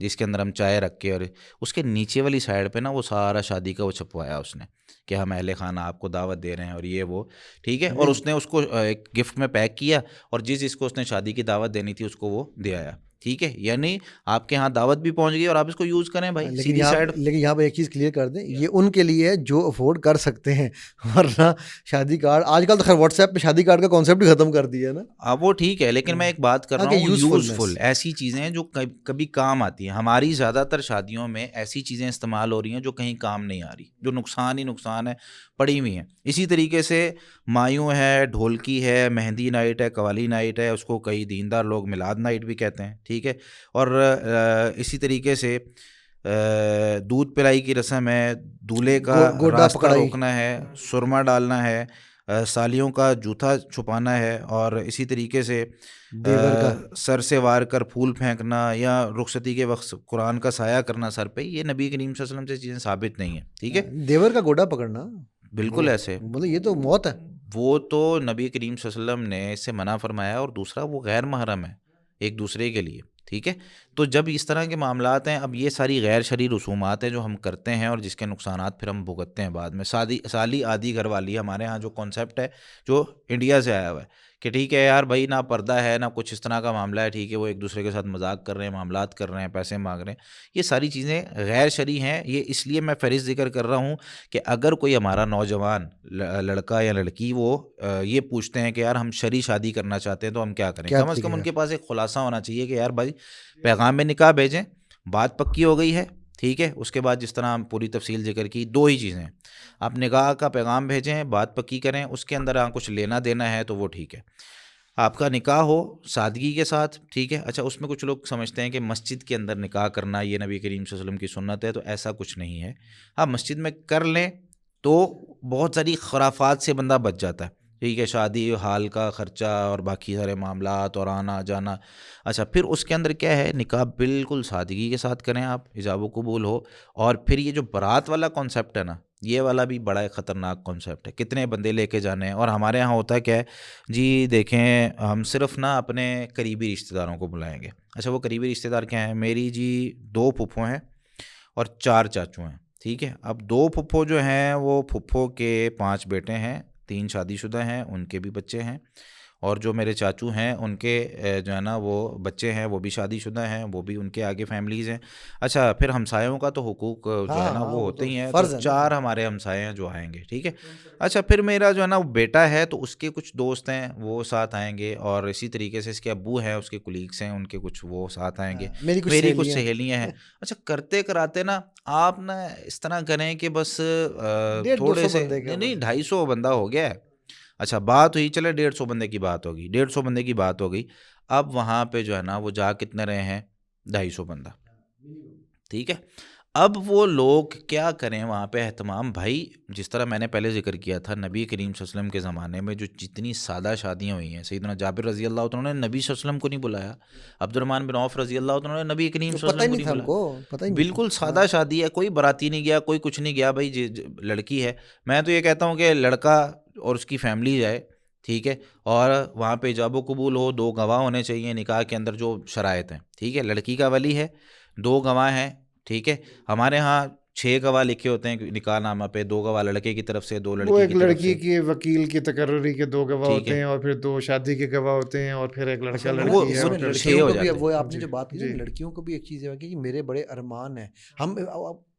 جس کے اندر ہم چائے رکھ کے, اور اس کے نیچے والی سائڈ پہ نا وہ سارا شادی کا وہ چھپوایا اس نے کہ ہم اہل خانہ آپ کو دعوت دے رہے ہیں اور یہ وہ, ٹھیک ہے, اور اس نے اس کو ایک گفٹ میں پیک کیا, اور جس کو اس نے شادی کی دعوت دینی تھی اس کو وہ دے آیا, ٹھیک ہے. یعنی آپ کے ہاں دعوت بھی پہنچ گئی اور آپ اس کو یوز کریں بھائی, سیدھی سائڈ. لیکن یہاں پہ ایک چیز کلیئر کر دیں, یہ ان کے لیے ہے جو افورڈ کر سکتے ہیں, ورنہ شادی کارڈ آج کل تو خیر واٹس ایپ پہ شادی کارڈ کا کانسیپٹ ہی ختم کر دیا ہے نا. اب وہ ٹھیک ہے, لیکن میں ایک بات کر رہا ہوں یوزفل, ایسی چیزیں ہیں جو کبھی کام آتی ہیں. ہماری زیادہ تر شادیوں میں ایسی چیزیں استعمال ہو رہی ہیں جو کہیں کام نہیں آ رہی, جو نقصان ہی نقصان ہے, پڑی ہوئی ہیں. اسی طریقے سے مایوں ہے, ڈھولکی ہے, مہندی نائٹ ہے, قوالی نائٹ ہے, اس کو کئی دیندار لوگ میلاد نائٹ بھی کہتے ہیں, ٹھیک ہے. اور اسی طریقے سے دودھ پلائی کی رسم ہے, دولہے کا راستہ روکنا ہے, سرما ڈالنا ہے, سالیوں کا جوتا چھپانا ہے, اور اسی طریقے سے سر سے وار کر پھول پھینکنا یا رخصتی کے وقت قرآن کا سایہ کرنا سر پہ, یہ نبی کریم صلی اللہ علیہ وسلم سے چیزیں ثابت نہیں ہیں, ٹھیک ہے. دیور کا گوڈا پکڑنا بالکل ایسے, مطلب یہ تو موت ہے. وہ تو نبی کریم صلی اللہ علیہ وسلم نے اس سے منع فرمایا, اور دوسرا وہ غیر محرم ہے ایک دوسرے کے لیے, ٹھیک ہے. تو جب اس طرح کے معاملات ہیں, اب یہ ساری غیر شرعی رسومات ہیں جو ہم کرتے ہیں اور جس کے نقصانات پھر ہم بھگتتے ہیں بعد میں. سالی آدھی گھر والی ہمارے ہاں جو کانسیپٹ ہے جو انڈیا سے آیا ہوا ہے کہ ٹھیک ہے یار بھائی, نہ پردہ ہے نہ کچھ اس طرح کا معاملہ ہے, ٹھیک ہے, وہ ایک دوسرے کے ساتھ مذاق کر رہے ہیں, معاملات کر رہے ہیں, پیسے مانگ رہے ہیں, یہ ساری چیزیں غیر شرعی ہیں. یہ اس لیے میں فہرست ذکر کر رہا ہوں کہ اگر کوئی ہمارا نوجوان لڑکا یا لڑکی وہ یہ پوچھتے ہیں کہ یار ہم شرعی شادی کرنا چاہتے ہیں تو ہم کیا کریں, کم از کم ان کے پاس ایک خلاصہ ہونا چاہیے کہ یار بھائی پیغام میں نکاح بھیجیں, بات پکی ہو گئی ہے, ٹھیک ہے. اس کے بعد جس طرح ہم پوری تفصیل ذکر کی, دو ہی چیزیں, آپ نکاح کا پیغام بھیجیں, بات پکی کریں, اس کے اندر کچھ لینا دینا ہے تو وہ ٹھیک ہے, آپ کا نکاح ہو سادگی کے ساتھ, ٹھیک ہے. اچھا, اس میں کچھ لوگ سمجھتے ہیں کہ مسجد کے اندر نکاح کرنا یہ نبی کریم صلی اللہ علیہ وسلم کی سنت ہے, تو ایسا کچھ نہیں ہے. ہاں, مسجد میں کر لیں تو بہت ساری خرافات سے بندہ بچ جاتا ہے, ٹھیک ہے, شادی حال کا خرچہ اور باقی سارے معاملات اور آنا جانا. اچھا, پھر اس کے اندر کیا ہے, نکاح بالکل سادگی کے ساتھ کریں آپ, حجاب و قبول ہو. اور پھر یہ جو بارات والا کانسیپٹ ہے نا, یہ والا بھی بڑا ایک خطرناک کانسیپٹ ہے. کتنے بندے لے کے جانے ہیں, اور ہمارے ہاں ہوتا ہے کیا ہے جی, دیکھیں ہم صرف نا اپنے قریبی رشتہ داروں کو بلائیں گے. اچھا, وہ قریبی رشتہ دار کیا ہیں, میری جی 2 پھپھو ہیں اور 4 چاچو ہیں, ٹھیک ہے. اب 2 پھپھو جو ہیں وہ پھپھو کے 5 بیٹے ہیں, 3 شادی شدہ ہیں, ان کے بھی بچے ہیں, اور جو میرے چاچو ہیں ان کے جو ہے نا وہ بچے ہیں وہ بھی شادی شدہ ہیں, وہ بھی ان کے آگے فیملیز ہیں. اچھا, پھر ہمسایوں کا تو حقوق جو ہے نا وہ ہوتے ہی ہیں, تو 4 ہمارے ہمسائے ہیں جو آئیں گے, ٹھیک ہے. اچھا, پھر میرا جو ہے نا وہ بیٹا ہے تو اس کے کچھ دوست ہیں وہ ساتھ آئیں گے, اور اسی طریقے سے اس کے ابو ہیں, اس کے کولیگس ہیں, ان کے کچھ وہ ساتھ آئیں گے, میری کچھ سہیلیاں ہیں. اچھا, کرتے کراتے نا آپ نا اس طرح کریں کہ بس تھوڑے سے نہیں 250 بندہ ہو گیا ہے. اچھا, بات ہوئی, چلے 150 بندے کی بات ہوگی, 150 بندے کی بات ہو گئی. اب وہاں پہ جو ہے نا وہ جا کتنے رہے ہیں, 250 بندہ, ٹھیک ہے. اب وہ لوگ کیا کریں وہاں پہ اہتمام. بھائی جس طرح میں نے پہلے ذکر کیا تھا نبی کریم صلی اللہ علیہ وسلم کے زمانے میں جو جتنی سادہ شادیاں ہوئی ہیں, سیدنا جابر رضی اللہ عنہ نے نبی صلی اللہ علیہ وسلم کو نہیں بلایا, عبد الرحمن بن عوف رضی اللہ عنہ نے نبی کریم صلی اللہ علیہ وسلم کو نہیں بلایا. بالکل سادہ شادی ہے, کوئی باراتی نہیں گیا, کوئی کچھ نہیں گیا. بھائی لڑکی ہے, میں تو یہ کہتا ہوں کہ لڑکا اور اس کی فیملی جائے, ٹھیک ہے, اور وہاں پہ ایجاب و قبول ہو, 2 گواہ ہونے چاہیے نکاح کے اندر جو شرائط ہیں, ٹھیک ہے. لڑکی کا ولی ہے, 2 گواہ ہیں, ٹھیک ہے. ہمارے ہاں 6 گواہ لکھے ہوتے ہیں نکاح نامہ پہ, 2 گواہ لڑکے کی طرف سے, 2 لڑکی وہ کی ایک طرف لڑکی سے. کی وکیل کی تقرری کے 2 گواہ ہوتے ہیں, اور پھر 2 شادی کے گواہ ہوتے ہیں, اور پھر ایک لڑکا لڑکی ہے. لڑکیوں کو بھی, وہ آپ نے جو بات کی لڑکیوں کو بھی ایک چیز ہے کہ میرے بڑے ارمان ہیں,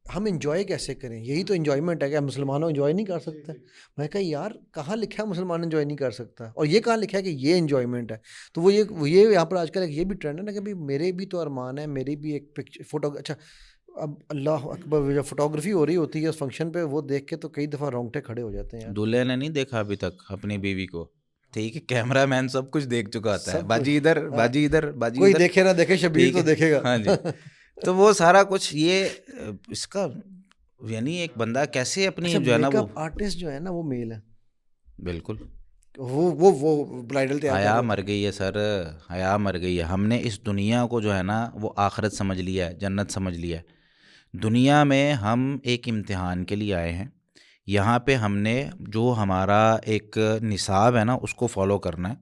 ہم انجوائے کیسے کریں, یہی تو انجوائمنٹ ہے کہ مسلمانوں انجوائے نہیں کر سکتے. میں کہا یار کہاں لکھا ہے مسلمان انجوائے نہیں کر سکتا, اور یہ کہاں لکھا ہے کہ یہ انجوائمنٹ ہے. تو وہ یہ یہاں پر آج کل یہ بھی ٹرینڈ ہے نا کہ بھائی میرے بھی تو ارمان ہے, میری بھی ایک پکچر فوٹو. اچھا اب اللہ اکبر, جب فوٹوگرافی ہو رہی ہوتی ہے اس فنکشن پہ, وہ دیکھ کے تو کئی دفعہ رونگٹے کھڑے ہو جاتے ہیں. دلہے نے نہیں دیکھا ابھی تک اپنی بیوی کو, ٹھیک ہے, کیمرہ مین سب کچھ دیکھ چکا ہوتا ہے, باجی ادھر باجی ادھر باجی کوئی ادھر, دیکھے نہ دیکھے شبیر تو دیکھے گا. ہاں جی. تو وہ سارا کچھ یہ اس کا یعنی ایک بندہ کیسے اپنی جو ہے نا وہ آرٹسٹ جو ہے نا وہ میل ہے. بالکل وہ برائڈل تیار حیا مر گئی ہے سر, حیا مر گئی ہے. ہم نے اس دنیا کو جو ہے نا وہ آخرت سمجھ لیا ہے, جنت سمجھ لیا ہے. دنیا میں ہم ایک امتحان کے لیے آئے ہیں, یہاں پہ ہم نے جو ہمارا ایک نصاب ہے نا اس کو فالو کرنا ہے,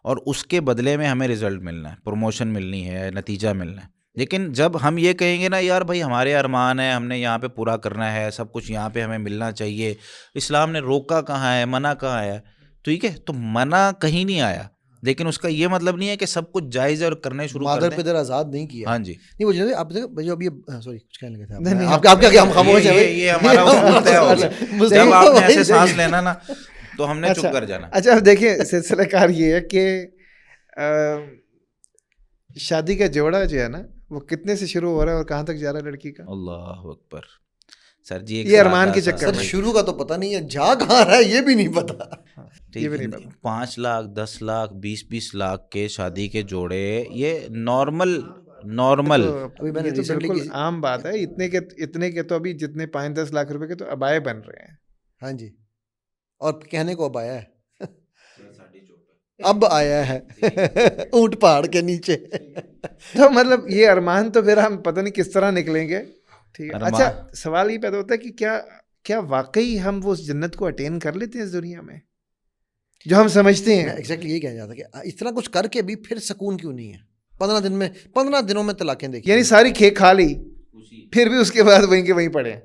اور اس کے بدلے میں ہمیں رزلٹ ملنا ہے, پروموشن ملنی ہے, نتیجہ ملنا ہے. لیکن جب ہم یہ کہیں گے نا یار بھائی ہمارے ارمان ہیں, ہم نے یہاں پہ پورا کرنا ہے, سب کچھ یہاں پہ ہمیں ملنا چاہیے, اسلام نے روکا کہاں ہے, منع کہاں ہے, ٹھیک ہے, تو منع کہیں نہیں آیا, لیکن اس کا یہ مطلب نہیں ہے کہ سب کچھ جائز ہے اور کرنے شروع کر دیں. مادر پدر آزاد نہیں کیا. ہاں جی, نہیں وہ جو آپ جو ابھی سوری کچھ کہنے لگے تھے آپ کیا ہم خاموش ہیں, یہ ہمارا اصول طے ہو گیا. جب آپ نے ایسے سانس لینا نا تو ہم نے چپ کر جانا. اچھا اب دیکھیں سلسلہ کار یہ ہے کہ شادی کا جوڑا جو ہے نا وہ کتنے سے شروع ہو رہا ہے اور کہاں تک جا رہا ہے لڑکی کا؟ اللہ اکبر سر جی, یہ ارمان کے چکر میں شروع کا تو پتہ نہیں ہے, جا کہاں رہا ہے یہ بھی نہیں پتا. 5 لاکھ 10 لاکھ 20 لاکھ کے شادی کے جوڑے, یہ نارمل یہ تو بالکل عام بات ہے. اتنے کے تو ابھی جتنے 5-10 لاکھ روپے کے تو ابائے بن رہے ہیں. ہاں جی, اور کہنے کو اب آیا ہے, اب آیا ہے اونٹ پہاڑ کے نیچے. تو مطلب یہ ارمان تو پھر ہم پتہ نہیں کس طرح نکلیں گے. ٹھیک ہے, اچھا سوال یہ پیدا ہوتا ہے کہ کیا واقعی ہم وہ جنت کو اٹین کر لیتے ہیں اس دنیا میں جو ہم سمجھتے ہیں؟ ایگزیکٹلی یہی کہنا چاہتا کہ اتنا کچھ کر کے بھی پھر سکون کیوں نہیں ہے. 15 دنوں میں طلاقیں دیکھی, یعنی ساری کھیک کھا لی, پھر بھی اس کے بعد وہیں کے وہیں پڑے.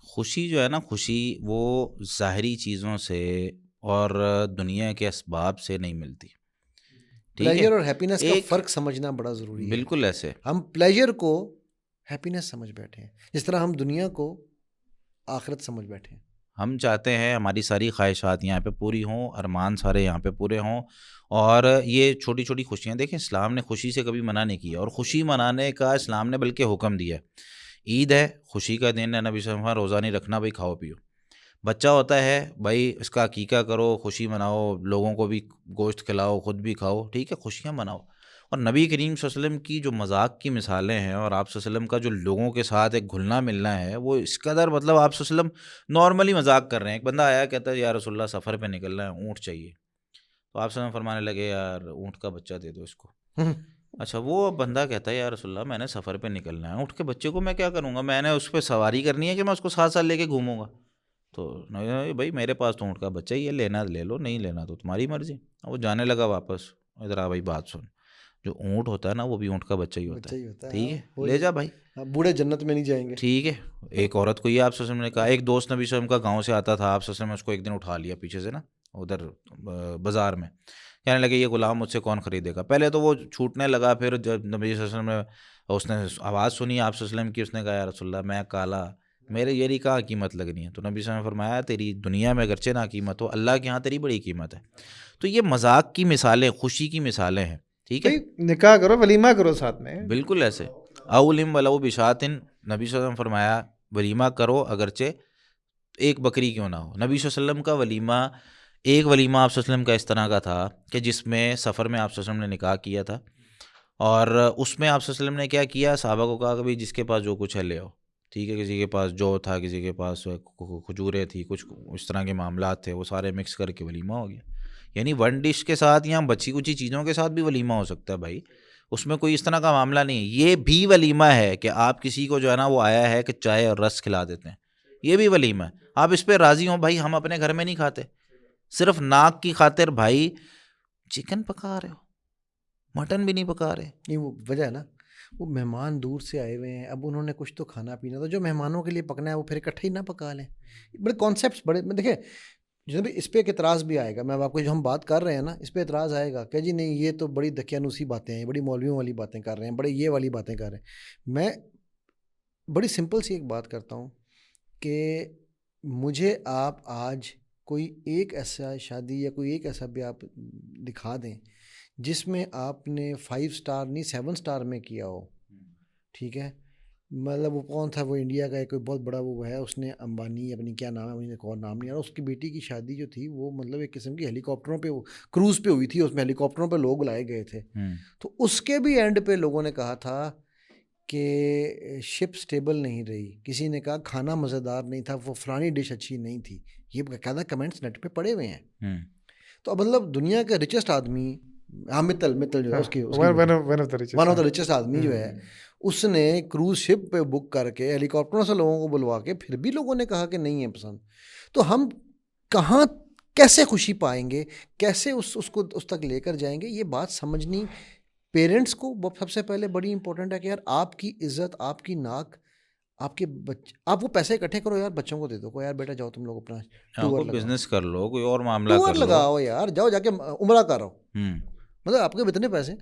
خوشی جو ہے نا, خوشی وہ ظاہری چیزوں سے اور دنیا کے اسباب سے نہیں ملتی. پلیجر اور ہیپینس کا فرق سمجھنا بڑا ضروری ہے. بالکل ایسے ہم پلیجر کو ہیپینس سمجھ بیٹھے ہیں جس طرح ہم دنیا کو آخرت سمجھ بیٹھے ہیں. ہم چاہتے ہیں ہماری ساری خواہشات یہاں پہ پوری ہوں, ارمان سارے یہاں پہ پورے ہوں, اور یہ چھوٹی چھوٹی خوشیاں دیکھیں, اسلام نے خوشی سے کبھی منع نہیں کیا, اور خوشی منانے کا اسلام نے بلکہ حکم دیا ہے. عید ہے, خوشی کا دن ہے, نبی صلی اللہ علیہ وسلم روزہ نہیں رکھنا, بھائی کھاؤ پیو. بچہ ہوتا ہے, بھائی اس کا عقیقہ کرو, خوشی مناؤ, لوگوں کو بھی گوشت کھلاؤ, خود بھی کھاؤ, ٹھیک ہے, خوشیاں مناؤ. اور نبی کریم صلی اللہ علیہ وسلم کی جو مذاق کی مثالیں ہیں, اور آپ صلی اللہ علیہ وسلم کا جو لوگوں کے ساتھ ایک گھلنا ملنا ہے, وہ اس قدر مطلب آپ صلی اللہ علیہ وسلم نارملی مذاق کر رہے ہیں. ایک بندہ آیا کہتا ہے یا رسول اللہ سفر پہ نکلنا ہے, اونٹ چاہیے. تو آپ صلی اللہ علیہ وسلم فرمانے لگے یار اونٹ کا بچہ دے دو اس کو. اچھا, وہ بندہ کہتا ہے یا رسول اللہ میں نے سفر پہ نکلنا ہے, اونٹ کے بچے کو میں کیا کروں گا, میں نے اس پہ سواری کرنی ہے کہ میں اس کو ساتھ لے کے گھوموں گا. تو بھائی میرے پاس تو اونٹ کا بچہ ہی ہے, لینا لے لو, نہیں لینا تو تمہاری مرضی. وہ جانے لگا واپس. ادھر آ بھائی بات سن, جو اونٹ ہوتا ہے نا وہ بھی اونٹ کا بچہ ہی ہوتا ہے, ٹھیک ہے, لے جا بھائی, بوڑھے جنت میں نہیں جائیں گے, ٹھیک ہے. ایک عورت کو یہ آپ صلی اللہ علیہ وسلم نے کہا, ایک دوست نبی صلی اللہ علیہ وسلم کا گاؤں سے آتا تھا, آپ صلی اللہ علیہ وسلم نے اس کو ایک دن اٹھا لیا پیچھے سے نا ادھر بازار میں, کہنے لگے یہ غلام مجھ سے کون خریدے گا. پہلے تو وہ چھوٹنے لگا, پھر جب نبی صلی اللہ علیہ وسلم نے اس نے آواز سنی آپ صلی اللہ علیہ وسلم کی, اس نے کہا یا رسول اللہ میں کالا, میرے یہی کہاں قیمت لگنی ہے. تو نبی صلی اللہ علیہ وسلم نے فرمایا تیری دنیا میں اگرچہ نہ قیمت ہو, اللہ کے ہاں تیری بڑی قیمت ہے. تو یہ مذاق کی مثالیں, خوشی کی مثالیں ہیں, ٹھیک ہے. نکاح کرو, ولیمہ کرو ساتھ میں, بالکل ایسے. اولم ولو بشاتن, نبی صلی اللہ علیہ وسلم نے فرمایا ولیمہ کرو اگرچہ ایک بکری کیوں نہ ہو. نبی صلی اللہ علیہ وسلم کا ولیمہ, ایک ولیمہ آپ صلی اللہ علیہ وسلم کا اس طرح کا تھا کہ جس میں سفر میں آپ صلی اللہ علیہ وسلم نے نکاح کیا تھا, اور اس میں آپ صلی اللہ علیہ وسلم نے کیا کیا, صحابہ کو کہا کہ بھائی جس کے پاس جو کچھ ہے لے آؤ, ٹھیک ہے, کسی کے پاس جو تھا, کسی کے پاس کھجوریں تھی, کچھ اس طرح کے معاملات تھے, وہ سارے مکس کر کے ولیمہ ہو گیا. یعنی ون ڈش کے ساتھ یا بچی کچی چیزوں کے ساتھ بھی ولیمہ ہو سکتا ہے بھائی, اس میں کوئی اس طرح کا معاملہ نہیں ہے. یہ بھی ولیمہ ہے کہ آپ کسی کو جو ہے نا وہ آیا ہے کہ چائے اور رس کھلا دیتے ہیں, یہ بھی ولیمہ ہے. آپ اس پہ راضی ہوں بھائی, ہم اپنے گھر میں نہیں کھاتے, صرف ناک کی خاطر بھائی چکن پکا رہے ہو, مٹن بھی نہیں پکا رہے. نہیں وہ وجہ ہے نا, وہ مہمان دور سے آئے ہوئے ہیں, اب انہوں نے کچھ تو کھانا پینا تھا, جو مہمانوں کے لیے پکنا ہے وہ پھر اکٹھے ہی نہ پکا لیں. بڑے کانسیپٹس بڑے, دیکھیں جناب اس پہ ایک اعتراض بھی آئے گا, میں آپ کو جو ہم بات کر رہے ہیں نا اس پہ اعتراض آئے گا کہ جی نہیں یہ تو بڑی دقیانوسی باتیں ہیں, بڑی مولویوں والی باتیں کر رہے ہیں, بڑے یہ والی باتیں کر رہے ہیں. میں بڑی سمپل سی ایک بات کرتا ہوں کہ مجھے آپ آج کوئی ایک ایسا شادی یا کوئی ایک ایسا بھی آپ دکھا دیں جس میں آپ نے 5 اسٹار نہیں 7 اسٹار میں کیا ہو, ٹھیک ہے, مطلب وہ کون تھا, وہ انڈیا کا کوئی بہت بڑا وہ ہے, اس نے امبانی اپنی کیا نام ہے مجھے ایک اور نام نہیں آ رہا, اس کی بیٹی کی شادی جو تھی وہ مطلب ایک قسم کی ہیلی کاپٹروں پہ کروز پہ ہوئی تھی, اس میں ہیلی کاپٹروں پہ لوگ لائے گئے تھے. تو اس کے بھی اینڈ پہ لوگوں نے کہا تھا کہ شپ سٹیبل نہیں رہی, کسی نے کہا کھانا مزیدار نہیں تھا, وہ فلانی ڈش اچھی نہیں تھی. یہ باقاعدہ کمنٹس نیٹ پہ پڑے ہوئے ہیں. تو اب مطلب دنیا کا رچسٹ آدمی متل جو ہے اس کی ون آف دا رچسٹ آدمی جو ہے, اس نے کروز شپ پہ بک کر کے ہیلی کاپٹروں سے لوگوں کو بلوا کے پھر بھی لوگوں نے کہا کہ نہیں ہے پسند. تو ہم کہاں کیسے خوشی پائیں گے, کیسے اس کو اس تک لے کر جائیں گے, یہ بات سمجھنی پیرنٹس کو سب سے پہلے بڑی امپورٹنٹ ہے کہ یار آپ کی عزت, آپ کی ناک, آپ کے بچے, آپ وہ پیسے اکٹھے کرو یار, بچوں کو دے دو, یار بیٹا جاؤ تم لوگ اپنا ٹور بزنس کر لو, کوئی اور معاملہ ٹور کر لو, لگاؤ یار, جاؤ جا کے عمرہ کرو, مطلب آپ کے اتنے پیسے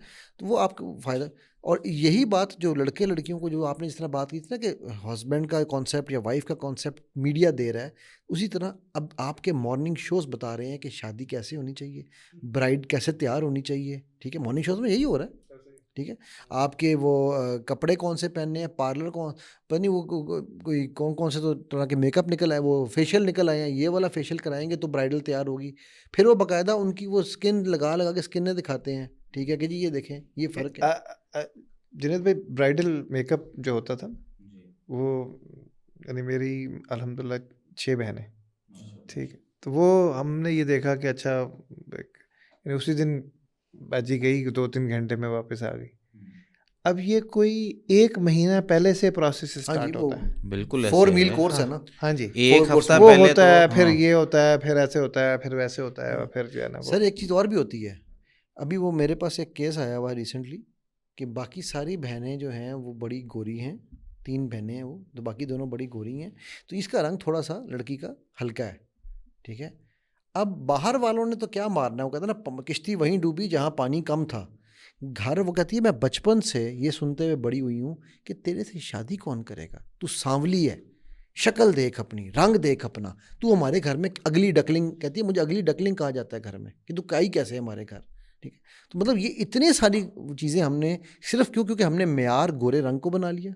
تو وہ آپ کو فائدہ. اور یہی بات جو لڑکے لڑکیوں کو جو آپ نے جس طرح بات کی تھی نا کہ ہسبینڈ کا کانسیپٹ یا وائف کا کانسیپٹ میڈیا دے رہا ہے, اسی طرح اب آپ کے مارننگ شوز بتا رہے ہیں کہ شادی کیسے ہونی چاہیے, برائڈ کیسے تیار ہونی چاہیے, ٹھیک ہے, مارننگ شوز میں یہی ہو رہا ہے, ٹھیک ہے. آپ کے وہ کپڑے کون سے پہننے ہیں, پارلر کون, پتہ نہیں وہ کوئی کون سے تو طرح کے میک اپ نکل آئے, وہ فیشیل نکل آئے ہیں, یہ والا فیشیل کرائیں گے تو برائڈل تیار ہوگی. پھر وہ باقاعدہ ان کی وہ اسکن لگا کے اسکن دکھاتے ہیں, ٹھیک ہے, کہ جی یہ دیکھیں یہ فرق ہے. جنید بھائی برائڈل میک اپ جو ہوتا تھا وہ یعنی میری الحمدللہ 6 بہنیں, ٹھیک ہے, تو وہ ہم نے یہ دیکھا کہ اچھا یعنی اسی دن باجی گئی 2-3 گھنٹے میں واپس آ گئی. اب یہ کوئی 1 مہینہ پہلے سے پروسیس اسٹارٹ ہوتا ہے, بالکل 4 میل کورس ہے نا. ہاں جی, ایک ہفتہ وہ پہلے ہوتا ہے, پھر یہ ہوتا ہے, پھر ایسے ہوتا ہے, پھر ویسے ہوتا ہے, پھر جو ہے نا. سر ایک چیز اور بھی ہوتی ہے, ابھی وہ میرے پاس ایک کیس آیا ہوا ریسنٹلی کہ باقی ساری بہنیں جو ہیں وہ بڑی گوری ہیں, 3 بہنیں ہیں وہ, تو باقی دونوں بڑی گوری ہیں, تو اس کا رنگ تھوڑا سا لڑکی کا ہلکا ہے, ٹھیک ہے. اب باہر والوں نے تو کیا مارنا ہے, وہ کہتا ہے نا کشتی وہیں ڈوبی جہاں پانی کم تھا. گھر وہ کہتی ہے میں بچپن سے یہ سنتے ہوئے بڑی ہوئی ہوں کہ تیرے سے شادی کون کرے گا, تو سانولی ہے, شکل دیکھ اپنی, رنگ دیکھ اپنا, تو ہمارے گھر میں اگلی ڈکلنگ, کہتی ہے مجھے اگلی ڈکلنگ کہا جاتا ہے گھر میں, کہ تو کائی کیسے ہے ہمارے گھر, ٹھیک ہے. تو مطلب یہ اتنی ساری چیزیں ہم نے صرف کیونکہ ہم نے معیار گورے رنگ کو بنا لیا,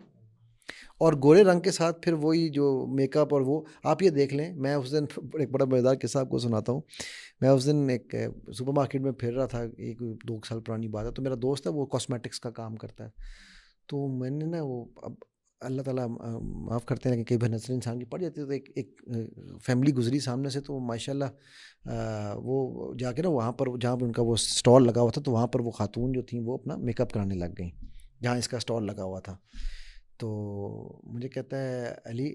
اور گورے رنگ کے ساتھ پھر وہی جو میک اپ, اور وہ آپ یہ دیکھ لیں. میں اس دن ایک بڑا مزیدار قصہ آپ کو سناتا ہوں. میں اس دن ایک سپر مارکیٹ میں پھر رہا تھا, 1-2 سال پرانی بات ہے, تو میرا دوست ہے وہ کاسمیٹکس کا کام کرتا ہے, تو میں نے نا وہ, اب اللہ تعالیٰ معاف کرتے ہیں کہ کئی بار نظر انسان کی پڑ جاتی ہے, تو ایک فیملی گزری سامنے سے, تو ماشاء اللہ وہ جا کے نا وہاں پر جہاں پر ان کا وہ اسٹال لگا ہوا تھا, تو وہاں پر وہ خاتون جو تھیں وہ اپنا میک اپ کرانے لگ گئیں جہاں اس کا اسٹال لگا ہوا تھا. تو مجھے کہتا ہے علی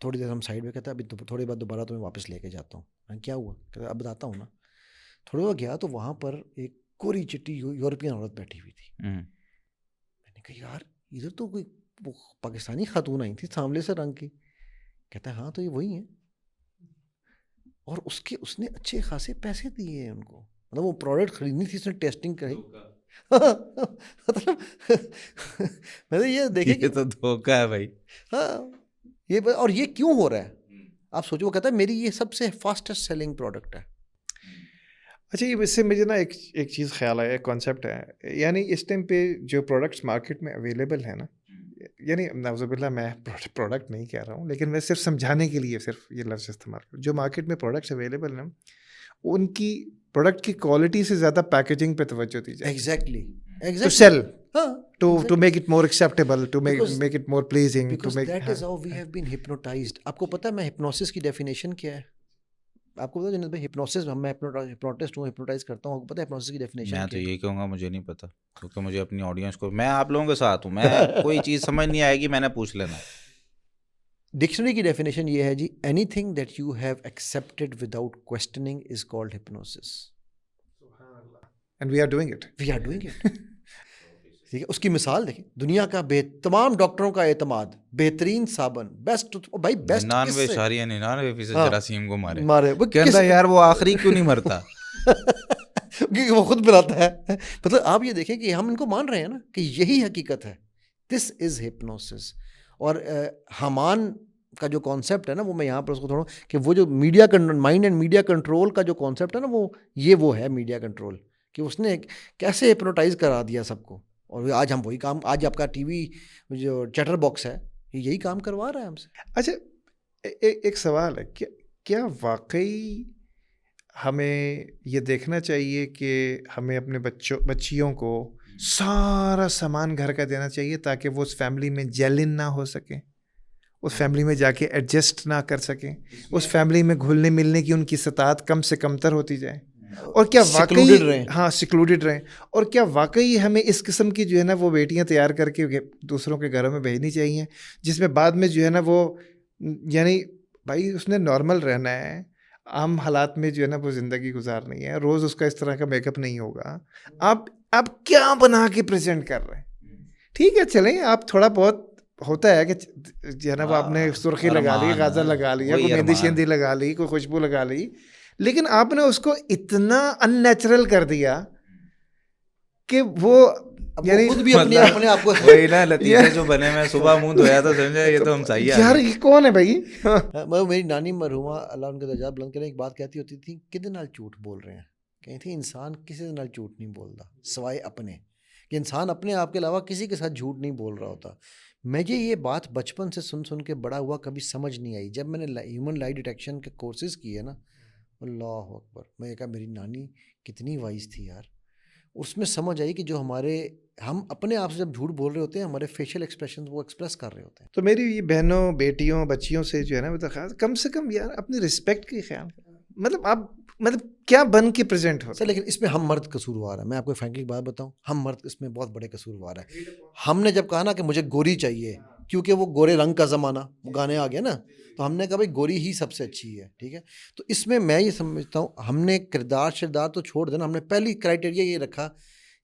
تھوڑی دیر ہم سائڈ میں, کہتا ہے ابھی تھوڑی بار دوبارہ تمہیں واپس لے کے جاتا ہوں. کیا ہوا, کہتا اب بتاتا ہوں نا. تھوڑی دیر گیا تو وہاں پر ایک کوری چٹی یورپین عورت بیٹھی ہوئی تھی. میں نے کہا یار ادھر تو کوئی پاکستانی خاتون آئی تھی سانولے سے رنگ کی. کہتا ہے ہاں تو یہ وہی ہیں, اور اس نے اچھے خاصے پیسے دیے ہیں ان کو, مطلب وہ پروڈکٹ خریدنی تھی, اس نے ٹیسٹنگ کری. مطلب میں نے یہ دیکھے یہ تو دھوکہ ہے بھائی. ہاں یہ, اور یہ کیوں ہو رہا ہے آپ سوچو. وہ کہتا ہے میری یہ سب سے فاسٹسٹ سیلنگ پروڈکٹ ہے. اچھا یہ اس سے مجھے نا ایک چیز خیال آیا, ایک کانسیپٹ ہے, یعنی اس ٹائم پہ جو پروڈکٹس مارکیٹ میں اویلیبل ہیں نا, یعنی نعوذ باللہ میں پروڈکٹ نہیں کہہ رہا ہوں, لیکن میں صرف سمجھانے کے لیے صرف یہ لفظ استعمال کروں, جو مارکیٹ میں پروڈکٹس اویلیبل ہیں ان کی پروڈکٹ کی کوالٹی سے زیادہ پیکیجنگ پہ توجہ دی جائے. Exactly to sell, to make it more acceptable, to make it more pleasing, because that is how we have been hypnotized. آپ کو پتہ ہے میں ہپنوسس کی ڈیفینیشن کیا ہے؟ آپ کو پتا جنید بھائی ہپنوسس میں ہپنوٹسٹ ہوں, ہپنوٹائز کرتا ہوں, آپ کو پتا ہے ہپنوسس کی ڈیفینیشن میں تو یہ کہوں گا مجھے نہیں پتا, کیونکہ مجھے اپنی آڈینس کو, میں آپ لوگوں کے ساتھ ہوں, میں کوئی چیز سمجھ نہیں آئے گی میں نے پوچھ لینا. ڈکشنری کی ڈیفینیشن یہ ہے جی, anything that you have accepted without questioning is called hypnosis. and we are doing it. We are doing it. ٹھیک ہے, اس کی مثال دیکھیں, دنیا کا تمام ڈاکٹروں کا اعتماد, بہترین صابن, بیسٹ بھائی بیسٹ 99% جراثیم کو مارے کہتا یار وہ آخری کیوں نہیں مرتا, کیونکہ وہ خود بناتا ہے. مطلب آپ یہ دیکھیں کہ ہم ان کو مان رہے ہیں نا کہ یہی حقیقت ہے. دس از ہپنوسس. اور حمان کا جو کانسیپٹ ہے نا, وہ میں یہاں پر اس کو تھوڑا کہ وہ جو media mind and media control کا جو کانسیپٹ ہے نا, وہ ہے میڈیا کنٹرول, کہ اس نے کیسے ہپنوٹائز کرا دیا سب کو. اور آج ہم وہی کام, آج آپ کا ٹی وی جو چیٹر باکس ہے یہی کام کروا رہا ہے ہم سے. اچھا ایک سوال ہے, کیا واقعی ہمیں یہ دیکھنا چاہیے کہ ہمیں اپنے بچیوں کو سارا سامان گھر کا دینا چاہیے تاکہ وہ اس فیملی میں جیلن نہ ہو سکیں, اس فیملی میں جا کے ایڈجسٹ نہ کر سکیں, اس فیملی میں گھلنے ملنے کی ان کی سطح کم سے کم تر ہوتی جائے, اور کیا واقعی سیکلوڈڈ رہیں, اور کیا واقعی ہمیں اس قسم کی جو ہے نا وہ بیٹیاں تیار کر کے دوسروں کے گھروں میں بھیجنی چاہیے, جس میں بعد میں جو ہے نا وہ یعنی بھائی اس نے نارمل رہنا ہے, عام حالات میں جو ہے نا وہ زندگی گزارنی ہے, روز اس کا اس طرح کا میک اپ نہیں ہوگا, آپ کیا بنا کے پریزنٹ کر رہے ہیں. ٹھیک ہے چلیں, آپ تھوڑا بہت ہوتا ہے کہ جو ہے نا وہ آپ نے سرخی لگا لی, غازہ لگا لیا, کوئی مہندی شہندی لگا لی, کوئی خوشبو لگا لی, لیکن آپ نے اس کو اتنا ان نیچرل کر دیا کہ وہ یعنی خود بھی اپنے آپ کو وہی نا لطیفے جو بنے, میں صبح منہ دھویا تو سمجھا یہ تو ہم صحیح یار یہ کون ہے بھائی. میری نانی مرحومہ اللہ ان کے درجات بلند کریں ایک بات کہتی ہوتی تھی, کدے نال جھوٹ بول رہے ہیں, کہتی تھی انسان کسی نال جھوٹ نہیں بولتا سوائے اپنے, کہ انسان اپنے آپ کے علاوہ کسی کے ساتھ جھوٹ نہیں بول رہا ہوتا. مجھے یہ بات بچپن سے سن کے بڑا ہوا, کبھی سمجھ نہیں آئی. جب میں نے ہیومن لائی ڈیٹیکشن کے کورسز کیے نا, اللہ اکبر, میں کہا میری نانی کتنی وائز تھی یار. اس میں سمجھ آئی کہ جو ہم اپنے آپ سے جب جھوٹ بول رہے ہوتے ہیں, ہمارے فیشیل ایکسپریشن وہ ایکسپریس کر رہے ہوتے ہیں. تو میری یہ بہنوں بیٹیوں بچیوں سے جو ہے نا وہ درخواست, کم سے کم یار اپنی رسپیکٹ کی خیال, مطلب آپ کیا بن کے پریزنٹ ہو. سر لیکن اس میں ہم مرد قصوروار ہیں, میں آپ کو فرینکلی بات بتاؤں, ہم مرد اس میں بہت بڑے قصوروار ہیں. ہم نے جب کہا نا کہ مجھے گوری چاہیے, کیونکہ وہ گورے رنگ کا زمانہ, وہ گانے آ گئے نا, تو ہم نے کہا بھائی گوری ہی سب سے اچھی ہے. ٹھیک ہے, تو اس میں یہ سمجھتا ہوں ہم نے کردار تو چھوڑ دینا, ہم نے پہلی کرائٹیریا یہ رکھا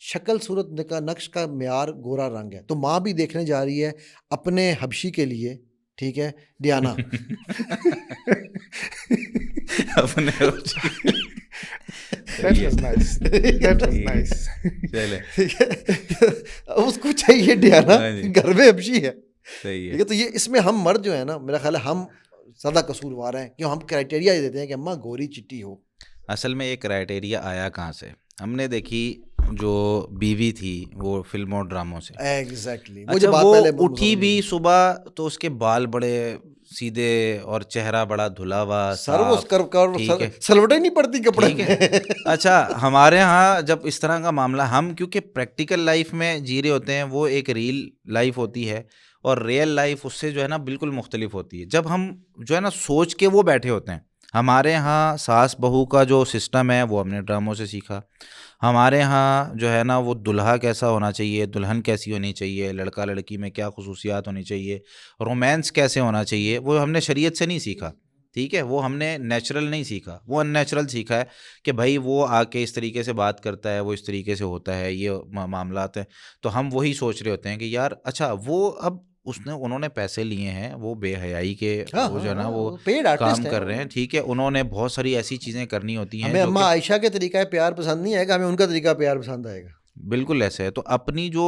شکل صورت کا نقش کا معیار گورا رنگ ہے. تو ماں بھی دیکھنے جا رہی ہے اپنے حبشی کے لیے, ٹھیک ہے, ڈیانا اپنے اس کو چاہیے ڈیانا, گھر میں حبشی ہے. صحیح ہے. تو یہ اس میں ہم مرد جو ہے نا, میرا خیال ہے ہم زیادہ قصوروار ہیں, کیوں ہم کرائٹیریا یہ دیتے ہیں کہ اماں گوری چٹی ہو. اصل میں یہ کرائٹیریا آیا کہاں سے, ہم نے دیکھی جو بیوی تھی وہ فلموں ڈراموں سے. ایگزیکٹلی. اچھا وہ اٹھی بھی صبح تو اس کے بال بڑے سیدھے اور چہرہ بڑا دھلا ہوا, سلوٹیں نہیں پڑتی کپڑے. اچھا ہمارے ہاں جب اس طرح کا معاملہ, ہم کیونکہ پریکٹیکل لائف میں جی رہے ہوتے ہیں, وہ ایک ریل لائف ہوتی ہے, اور ریئل لائف اس سے جو ہے نا بالکل مختلف ہوتی ہے. جب ہم جو ہے نا سوچ کے وہ بیٹھے ہوتے ہیں, ہمارے ہاں ساس بہو کا جو سسٹم ہے وہ ہم نے ڈراموں سے سیکھا. ہمارے ہاں جو ہے نا وہ دلہا کیسا ہونا چاہیے, دلہن کیسی ہونی چاہیے, لڑکا لڑکی میں کیا خصوصیات ہونی چاہیے, رومانس کیسے ہونا چاہیے, وہ ہم نے شریعت سے نہیں سیکھا. ٹھیک ہے, وہ ہم نے نیچرل نہیں سیکھا, وہ ان نیچرل سیکھا ہے کہ بھائی وہ آ کے اس طریقے سے بات کرتا ہے, وہ اس طریقے سے ہوتا ہے, یہ معاملات ہیں. تو ہم وہی سوچ رہے ہوتے ہیں کہ یار اچھا وہ اب انہوں نے پیسے لیے ہیں, وہ بے حیائی کے وہ جو ہے نا وہ کام کر رہے ہیں. ٹھیک ہے, انہوں نے بہت ساری ایسی چیزیں کرنی ہوتی ہیں. ہمیں اماں عائشہ کے طریقہ پیار پسند نہیں آئے گا, ہمیں ان کا طریقہ پیار پسند آئے گا. بالکل ایسے ہے. تو اپنی جو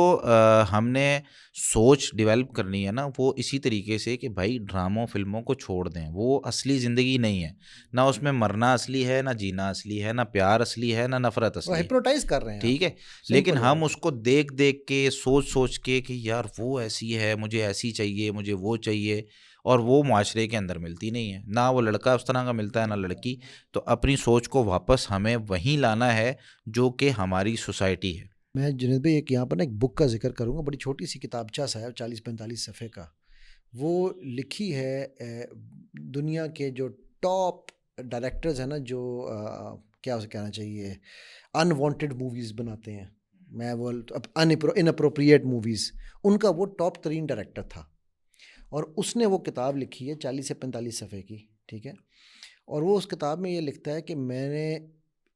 ہم نے سوچ ڈیولپ کرنی ہے نا, وہ اسی طریقے سے کہ بھائی ڈراموں فلموں کو چھوڑ دیں, وہ اصلی زندگی نہیں ہے, نہ اس میں مرنا اصلی ہے, نہ جینا اصلی ہے, نہ پیار اصلی ہے, نہ نفرت اصلی ہے. ہپنوٹائز کر رہے ہیں. ٹھیک ہے, لیکن ہم اس کو دیکھ کے سوچ کے کہ یار وہ ایسی ہے, مجھے ایسی چاہیے, مجھے وہ چاہیے, اور وہ معاشرے کے اندر ملتی نہیں ہے, نہ وہ لڑکا اس طرح کا ملتا ہے نہ لڑکی. تو اپنی سوچ کو واپس ہمیں وہیں لانا ہے جو کہ ہماری سوسائٹی ہے. میں جنید بھائی ایک یہاں پر نا ایک بک کا ذکر کروں گا, بڑی چھوٹی سی کتابچہ سا ہے 40-45 صفحے کا. وہ لکھی ہے دنیا کے جو ٹاپ ڈائریکٹرز ہیں نا, جو کیا اسے کہنا چاہیے, ان وانٹیڈ موویز بناتے ہیں, میں وہ ان اپروپریٹ موویز, ان کا وہ ٹاپ ترین ڈائریکٹر تھا. اور اس نے وہ کتاب لکھی ہے 40 سے 45 صفحے کی, ٹھیک ہے. اور وہ اس کتاب میں یہ لکھتا ہے کہ میں نے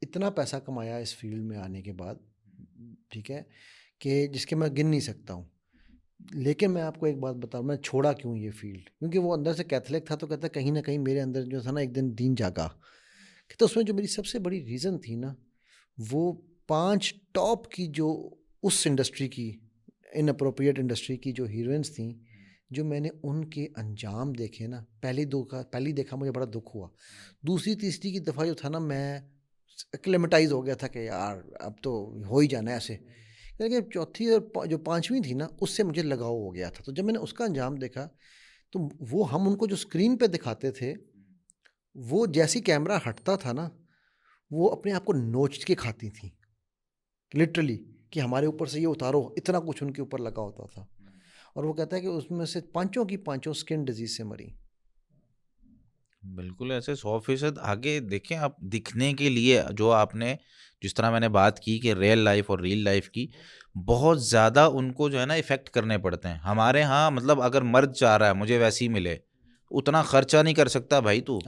اتنا پیسہ کمایا اس فیلڈ میں آنے کے بعد, ٹھیک ہے, کہ جس کے میں گن نہیں سکتا ہوں. لیکن میں آپ کو ایک بات بتاؤں, میں چھوڑا کیوں یہ فیلڈ, کیونکہ وہ اندر سے کیتھولک تھا, تو کہتا ہے کہیں نہ کہیں میرے اندر جو تھا نا ایک دن دین جاگا. تو اس میں جو میری سب سے بڑی ریزن تھی نا, وہ 5 ٹاپ کی جو اس انڈسٹری کی, ان اپروپریٹ انڈسٹری کی جو ہیروئنس تھیں, جو میں نے ان کے انجام دیکھے نا, پہلی دیکھا مجھے بڑا دکھ ہوا. دوسری تیسری کی دفعہ جو تھا نا, میں ایکلیمیٹائز ہو گیا تھا کہ یار اب تو ہو ہی جانا ہے ایسے. لیکن چوتھی اور جو 5ویں تھی نا, اس سے مجھے لگاؤ ہو گیا تھا. تو جب میں نے اس کا انجام دیکھا, تو وہ ہم ان کو جو اسکرین پہ دکھاتے تھے, وہ جیسی کیمرہ ہٹتا تھا نا, وہ اپنے آپ کو نوچ کے کھاتی تھیں لٹرلی, کہ ہمارے اوپر سے یہ اتارو, اتنا کچھ ان کے اوپر لگا ہوتا تھا. اور وہ کہتا ہے کہ اس میں سے 5 کی 5 اسکن ڈیزیز سے مری. بالکل ایسے 100% آگے دیکھیں آپ, دکھنے کے لیے جو آپ نے جس طرح میں نے بات کی کہ ریئل لائف اور ریل لائف کی, بہت زیادہ ان کو جو ہے نا افیکٹ کرنے پڑتے ہیں. ہمارے ہاں مطلب اگر مرد چاہ رہا ہے مجھے ویسی ملے, اتنا خرچہ نہیں کر سکتا بھائی. تو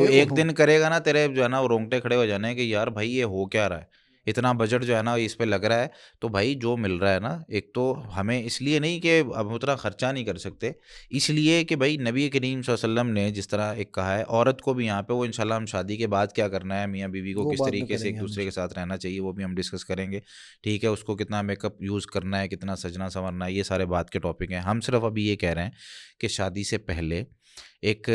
ایک دن کرے گا نا, تیرے جو ہے نا وہ رونگٹے کھڑے ہو جانے کہ یار بھائی یہ ہو کیا رہا ہے, اتنا بجٹ جو ہے نا اس پہ لگ رہا ہے. تو بھائی جو مل رہا ہے نا, ایک تو ہمیں اس لیے نہیں کہ اب اتنا خرچہ نہیں کر سکتے, اس لیے کہ بھائی نبی کریم صلی اللہ علیہ وسلم نے جس طرح ایک کہا ہے, عورت کو بھی یہاں پہ وہ انشاءاللہ ہم شادی کے بعد کیا کرنا ہے, میاں بیوی کو وہ کس بات میں طریقے سے کریں گے ایک ہم دوسرے کے ساتھ رہنا چاہیے, وہ بھی ہم ڈسکس کریں گے, ٹھیک ہے. اس کو کتنا میک اپ یوز کرنا ہے, کتنا سجنا سنورنا ہے, یہ سارے بات کے ٹاپک ہیں. ہم صرف ابھی یہ کہہ رہے ہیں کہ شادی سے پہلے ایک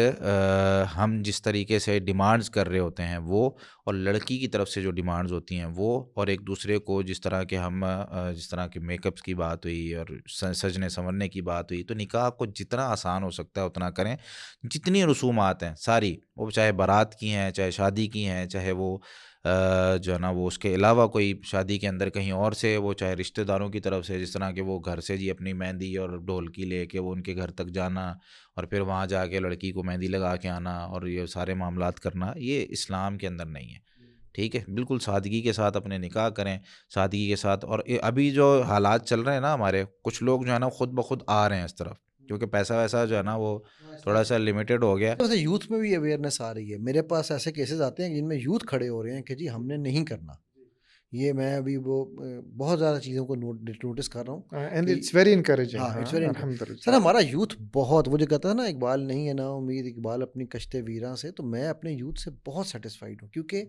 ہم جس طریقے سے ڈیمانڈز کر رہے ہوتے ہیں وہ, اور لڑکی کی طرف سے جو ڈیمانڈز ہوتی ہیں وہ, اور ایک دوسرے کو جس طرح کے ہم جس طرح کے میک اپس کی بات ہوئی اور سجنے سنورنے کی بات ہوئی, تو نکاح کو جتنا آسان ہو سکتا ہے اتنا کریں. جتنی رسومات ہیں ساری, وہ چاہے بارات کی ہیں, چاہے شادی کی ہیں, چاہے وہ جو ہے نا وہ اس کے علاوہ کوئی شادی کے اندر کہیں اور سے, وہ چاہے رشتہ داروں کی طرف سے, جس طرح کہ وہ گھر سے جی اپنی مہندی اور ڈھولکی لے کے وہ ان کے گھر تک جانا, اور پھر وہاں جا کے لڑکی کو مہندی لگا کے آنا, اور یہ سارے معاملات کرنا, یہ اسلام کے اندر نہیں ہے. ٹھیک ہے, بالکل سادگی کے ساتھ اپنے نکاح کریں, سادگی کے ساتھ. اور ابھی جو حالات چل رہے ہیں نا ہمارے, کچھ لوگ جو ہے نا خود بخود آ رہے ہیں اس طرف, کیونکہ پیسہ ویسا جو ہے نا وہ تھوڑا سا لمیٹڈ ہو گیا. ویسے یوتھ میں بھی اویئرنیس آ رہی ہے. میرے پاس ایسے کیسز آتے ہیں جن میں یوتھ کھڑے ہو رہے ہیں کہ جی ہم نے نہیں کرنا یہ. میں ابھی وہ بہت زیادہ چیزوں کو نوٹس کر رہا ہوں, اینڈ اٹس ویری انکریجنگ. ہاں اٹس ویری الحمدللہ سر. ہمارا یوتھ بہت, وہ جو کہتا ہے نا اقبال نہیں ہے نا امید اقبال اپنی کشتے ویراں سے, تو میں اپنے یوتھ سے بہت سیٹسفائیڈ ہوں, کیونکہ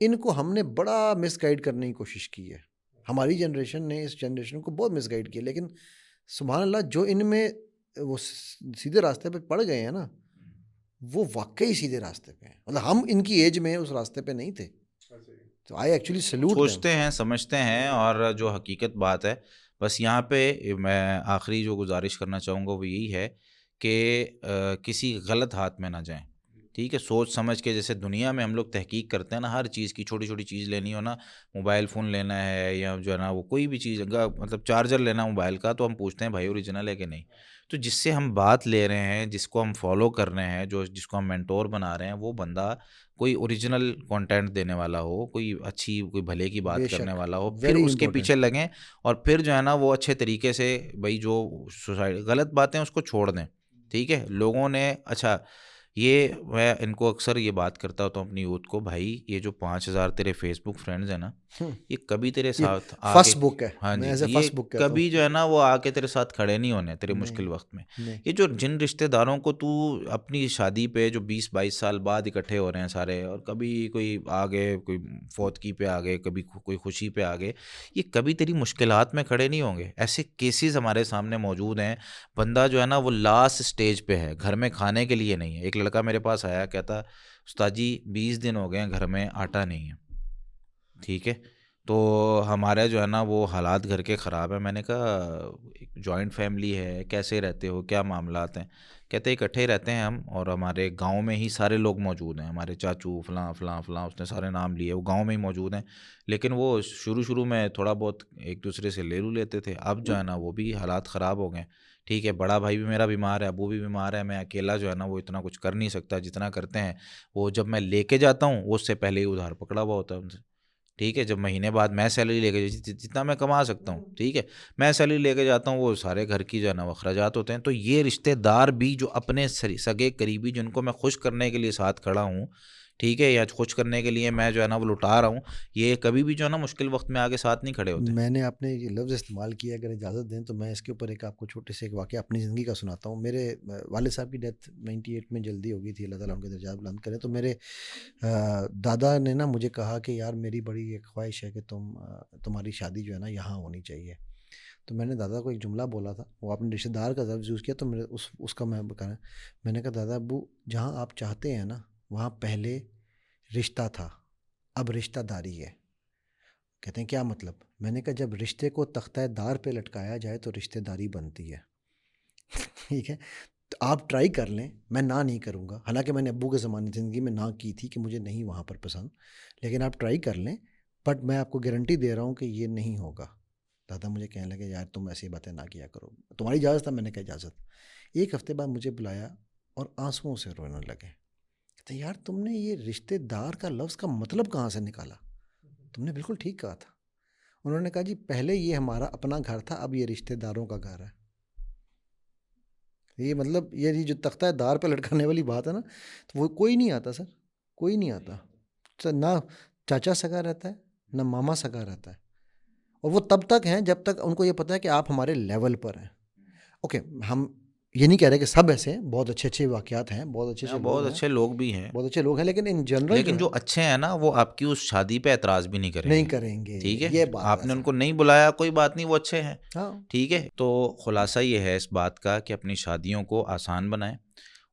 ان کو ہم نے بڑا مس گائیڈ کرنے کی کوشش کی ہے. ہماری جنریشن نے اس جنریشن کو بہت مس گائیڈ کیا, لیکن سبحان اللہ جو ان میں وہ سیدھے راستے پہ پڑ گئے ہیں نا, وہ واقعی سیدھے راستے پہ ہیں. مطلب ہم ان کی ایج میں اس راستے پہ نہیں تھے. تو آئی ایکچولی سیلوٹ دیم. سوچتے ہیں, سمجھتے ہیں, اور جو حقیقت بات ہے, بس یہاں پہ میں آخری جو گزارش کرنا چاہوں گا وہ یہی ہے کہ کسی غلط ہاتھ میں نہ جائیں. ٹھیک ہے, سوچ سمجھ کے, جیسے دنیا میں ہم لوگ تحقیق کرتے ہیں نا, ہر چیز کی چھوٹی چھوٹی چیز لینی ہو نا, موبائل فون لینا ہے یا جو ہے نا وہ کوئی بھی چیز, مطلب چارجر لینا موبائل کا, تو ہم پوچھتے ہیں بھائی اوریجنل ہے کہ نہیں. تو جس سے ہم بات لے رہے ہیں, جس کو ہم فالو کر رہے ہیں, جس کو ہم مینٹور بنا رہے ہیں, وہ بندہ کوئی اوریجنل کنٹینٹ دینے والا ہو, کوئی اچھی کوئی بھلے کی بات کرنے والا ہو, پھر اس کے پیچھے لگیں, اور پھر جو ہے نا وہ اچھے طریقے سے بھائی جو سوسائٹی غلط باتیں اس کو چھوڑ دیں. ٹھیک ہے, لوگوں نے اچھا یہ میں ان کو اکثر یہ بات کرتا ہوتا ہوں اپنی یوتھ کو, بھائی یہ جو 5000 تیرے فیس بک فرینڈز ہیں نا, یہ کبھی تیرے ساتھ فسٹ بک ہے. ہاں میں جی, یہ کبھی جو ہے نا وہ آ کے تیرے ساتھ کھڑے نہیں ہونے تیرے مشکل وقت میں. یہ جو جن رشتہ داروں کو تو اپنی شادی پہ جو 20-22 سال بعد اکٹھے ہو رہے ہیں سارے, اور کبھی کوئی آگے کوئی فوتگی پہ آگے, کبھی کوئی خوشی پہ آگے, یہ کبھی تیری مشکلات میں کھڑے نہیں ہوں گے. ایسے کیسز ہمارے سامنے موجود ہیں. بندہ جو ہے نا وہ لاسٹ سٹیج پہ ہے, گھر میں کھانے کے لیے نہیں ہے. ایک لڑکا میرے پاس آیا, کہتا استاد جی 20 دن ہو گئے ہیں گھر میں آٹا نہیں ہے. ٹھیک ہے, تو ہمارا جو ہے نا وہ حالات گھر کے خراب ہیں. میں نے کہا جوائنٹ فیملی ہے, کیسے رہتے ہو, کیا معاملات ہیں؟ کہتے اکٹھے رہتے ہیں ہم, اور ہمارے گاؤں میں ہی سارے لوگ موجود ہیں, ہمارے چاچو فلاں فلاں فلاں, اس نے سارے نام لیے, وہ گاؤں میں ہی موجود ہیں. لیکن وہ شروع میں تھوڑا بہت ایک دوسرے سے لے لیتے تھے, اب جو ہے نا وہ بھی حالات خراب ہو گئے. ٹھیک ہے, بڑا بھائی بھی میرا بیمار ہے, ابو بھی بیمار ہے, میں اکیلا جو ہے نا وہ اتنا کچھ کر نہیں سکتا جتنا کرتے ہیں وہ. جب میں لے کے جاتا ہوں وہ اس سے پہلے ہی ادھار پکڑا ہوا ہوتا ہے ان سے. ٹھیک ہے, جب مہینے بعد میں سیلری لے کے جتنا میں کما سکتا ہوں, ٹھیک ہے, میں سیلری لے کے جاتا ہوں, وہ سارے گھر کی جو ہے نا وہ اخراجات ہوتے ہیں. تو یہ رشتہ دار بھی جو اپنے سگے قریبی جن کو میں خوش کرنے کے لیے ساتھ کھڑا ہوں, ٹھیک ہے, یا خوش کرنے کے لیے میں جو ہے نا وہ لٹا رہا ہوں, یہ کبھی بھی جو ہے نا مشکل وقت میں آگے ساتھ نہیں کھڑے ہوتے. میں نے آپ نے یہ لفظ استعمال کیا, اگر اجازت دیں تو میں اس کے اوپر ایک آپ کو چھوٹے سے ایک واقعہ اپنی زندگی کا سناتا ہوں. میرے والد صاحب کی ڈیتھ 98 میں جلدی ہو گئی تھی, اللہ تعالیٰ ان کے درجات بلند کرے. تو میرے دادا نے نا مجھے کہا کہ یار میری بڑی ایک خواہش ہے کہ تمہاری شادی جو ہے نا یہاں ہونی چاہیے. تو میں نے دادا کو ایک جملہ بولا تھا, وہ آپ نے رشتہ دار کا لفظ یوز کیا, تو میرے اس کا میں نے کہا دادا ابو جہاں آپ چاہتے ہیں نا وہاں پہلے رشتہ تھا, اب رشتہ داری ہے. کہتے ہیں کیا مطلب؟ میں نے کہا جب رشتے کو تختہ دار پہ لٹکایا جائے تو رشتہ داری بنتی ہے. ٹھیک ہے, تو آپ ٹرائی کر لیں, میں نہ نہیں کروں گا, حالانکہ میں نے ابو کے زمانے زندگی میں نہ کی تھی کہ مجھے نہیں وہاں پر پسند, لیکن آپ ٹرائی کر لیں, بٹ میں آپ کو گارنٹی دے رہا ہوں کہ یہ نہیں ہوگا. دادا مجھے کہنے لگے یار تم ایسی باتیں نہ کیا کرو, تمہاری اجازت ہے؟ میں نے کہا اجازت. ایک ہفتے بعد مجھے بلایا اور آنسوؤں سے رونے لگے. کہتے یار تم نے یہ رشتہ دار کا لفظ کا مطلب کہاں سے نکالا؟ تم نے بالکل ٹھیک کہا تھا. انہوں نے کہا جی پہلے یہ ہمارا اپنا گھر تھا, اب یہ رشتہ داروں کا گھر ہے. یہ مطلب یہ جو تختہ دار پہ لٹکانے والی بات ہے نا, تو وہ کوئی نہیں آتا سر, کوئی نہیں آتا سر. نہ چاچا سگا رہتا ہے, نہ ماما سگا رہتا ہے, اور وہ تب تک ہیں جب تک ان کو یہ پتہ ہے کہ آپ ہمارے لیول پر ہیں. اوکے, ہم یہ نہیں کہہ رہے کہ سب ایسے ہیں, بہت اچھے واقعات ہیں, بہت اچھے لوگ بھی ہیں, بہت اچھے لوگ ہیں, لیکن ان جنرل لیکن جو اچھے ہیں نا وہ آپ کی اس شادی پہ اعتراض بھی نہیں کریں گے. ٹھیک ہے, یہ بات آپ نے ان کو نہیں بلایا, کوئی بات نہیں, وہ اچھے ہیں. ہاں, ٹھیک ہے, تو خلاصہ یہ ہے اس بات کا کہ اپنی شادیوں کو آسان بنائیں,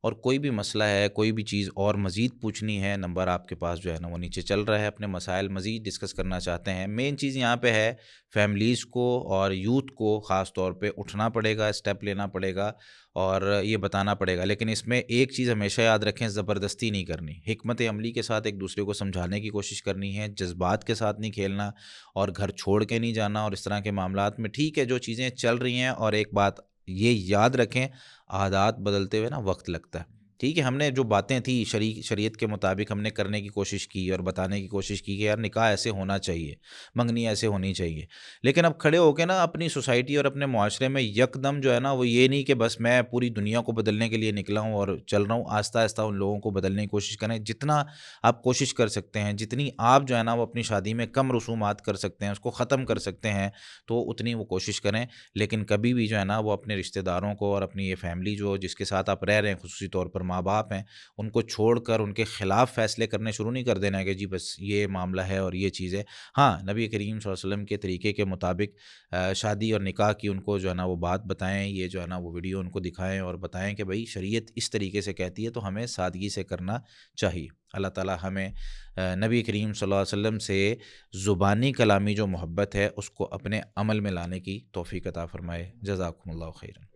اور کوئی بھی مسئلہ ہے, کوئی بھی چیز اور مزید پوچھنی ہے, نمبر آپ کے پاس جو ہے نا وہ نیچے چل رہا ہے. اپنے مسائل مزید ڈسکس کرنا چاہتے ہیں, مین چیز یہاں پہ ہے فیملیز کو اور یوتھ کو خاص طور پہ اٹھنا پڑے گا, اسٹیپ لینا پڑے گا اور یہ بتانا پڑے گا. لیکن اس میں ایک چیز ہمیشہ یاد رکھیں, زبردستی نہیں کرنی, حکمت عملی کے ساتھ ایک دوسرے کو سمجھانے کی کوشش کرنی ہے, جذبات کے ساتھ نہیں کھیلنا اور گھر چھوڑ کے نہیں جانا. اور اس طرح کے معاملات میں ٹھیک ہے جو چیزیں چل رہی ہیں, اور ایک بات یہ یاد رکھیں, عادات بدلتے ہوئے نا وقت لگتا ہے. ٹھیک ہے, ہم نے جو باتیں تھیں شریعت کے مطابق ہم نے کرنے کی کوشش کی اور بتانے کی کوشش کی کہ یار نکاح ایسے ہونا چاہیے, منگنی ایسے ہونی چاہیے, لیکن اب کھڑے ہو کے نا اپنی سوسائٹی اور اپنے معاشرے میں یکدم جو ہے نا وہ یہ نہیں کہ بس میں پوری دنیا کو بدلنے کے لیے نکلا ہوں اور چل رہا ہوں. آہستہ آہستہ ان لوگوں کو بدلنے کی کوشش کریں, جتنا آپ کوشش کر سکتے ہیں, جتنی آپ جو ہے نا وہ اپنی شادی میں کم رسومات کر سکتے ہیں, اس کو ختم کر سکتے ہیں, تو اتنی وہ کوشش کریں. لیکن کبھی بھی جو ہے نا وہ اپنے رشتہ داروں کو اور اپنی یہ فیملی جو جس کے ساتھ آپ رہ رہے ہیں, خصوصی طور پر ماں باپ ہیں, ان کو چھوڑ کر ان کے خلاف فیصلے کرنے شروع نہیں کر دینا ہے کہ جی بس یہ معاملہ ہے اور یہ چیز ہے. ہاں, نبی کریم صلی اللہ علیہ وسلم کے طریقے کے مطابق شادی اور نکاح کی ان کو جو ہے نا وہ بات بتائیں, یہ جو ہے نا وہ ویڈیو ان کو دکھائیں اور بتائیں کہ بھائی شریعت اس طریقے سے کہتی ہے تو ہمیں سادگی سے کرنا چاہیے. اللہ تعالیٰ ہمیں نبی کریم صلی اللہ علیہ وسلم سے زبانی کلامی جو محبت ہے اس کو اپنے عمل میں لانے کی توفیق عطا فرمائے. جزاکم اللہ خیرا.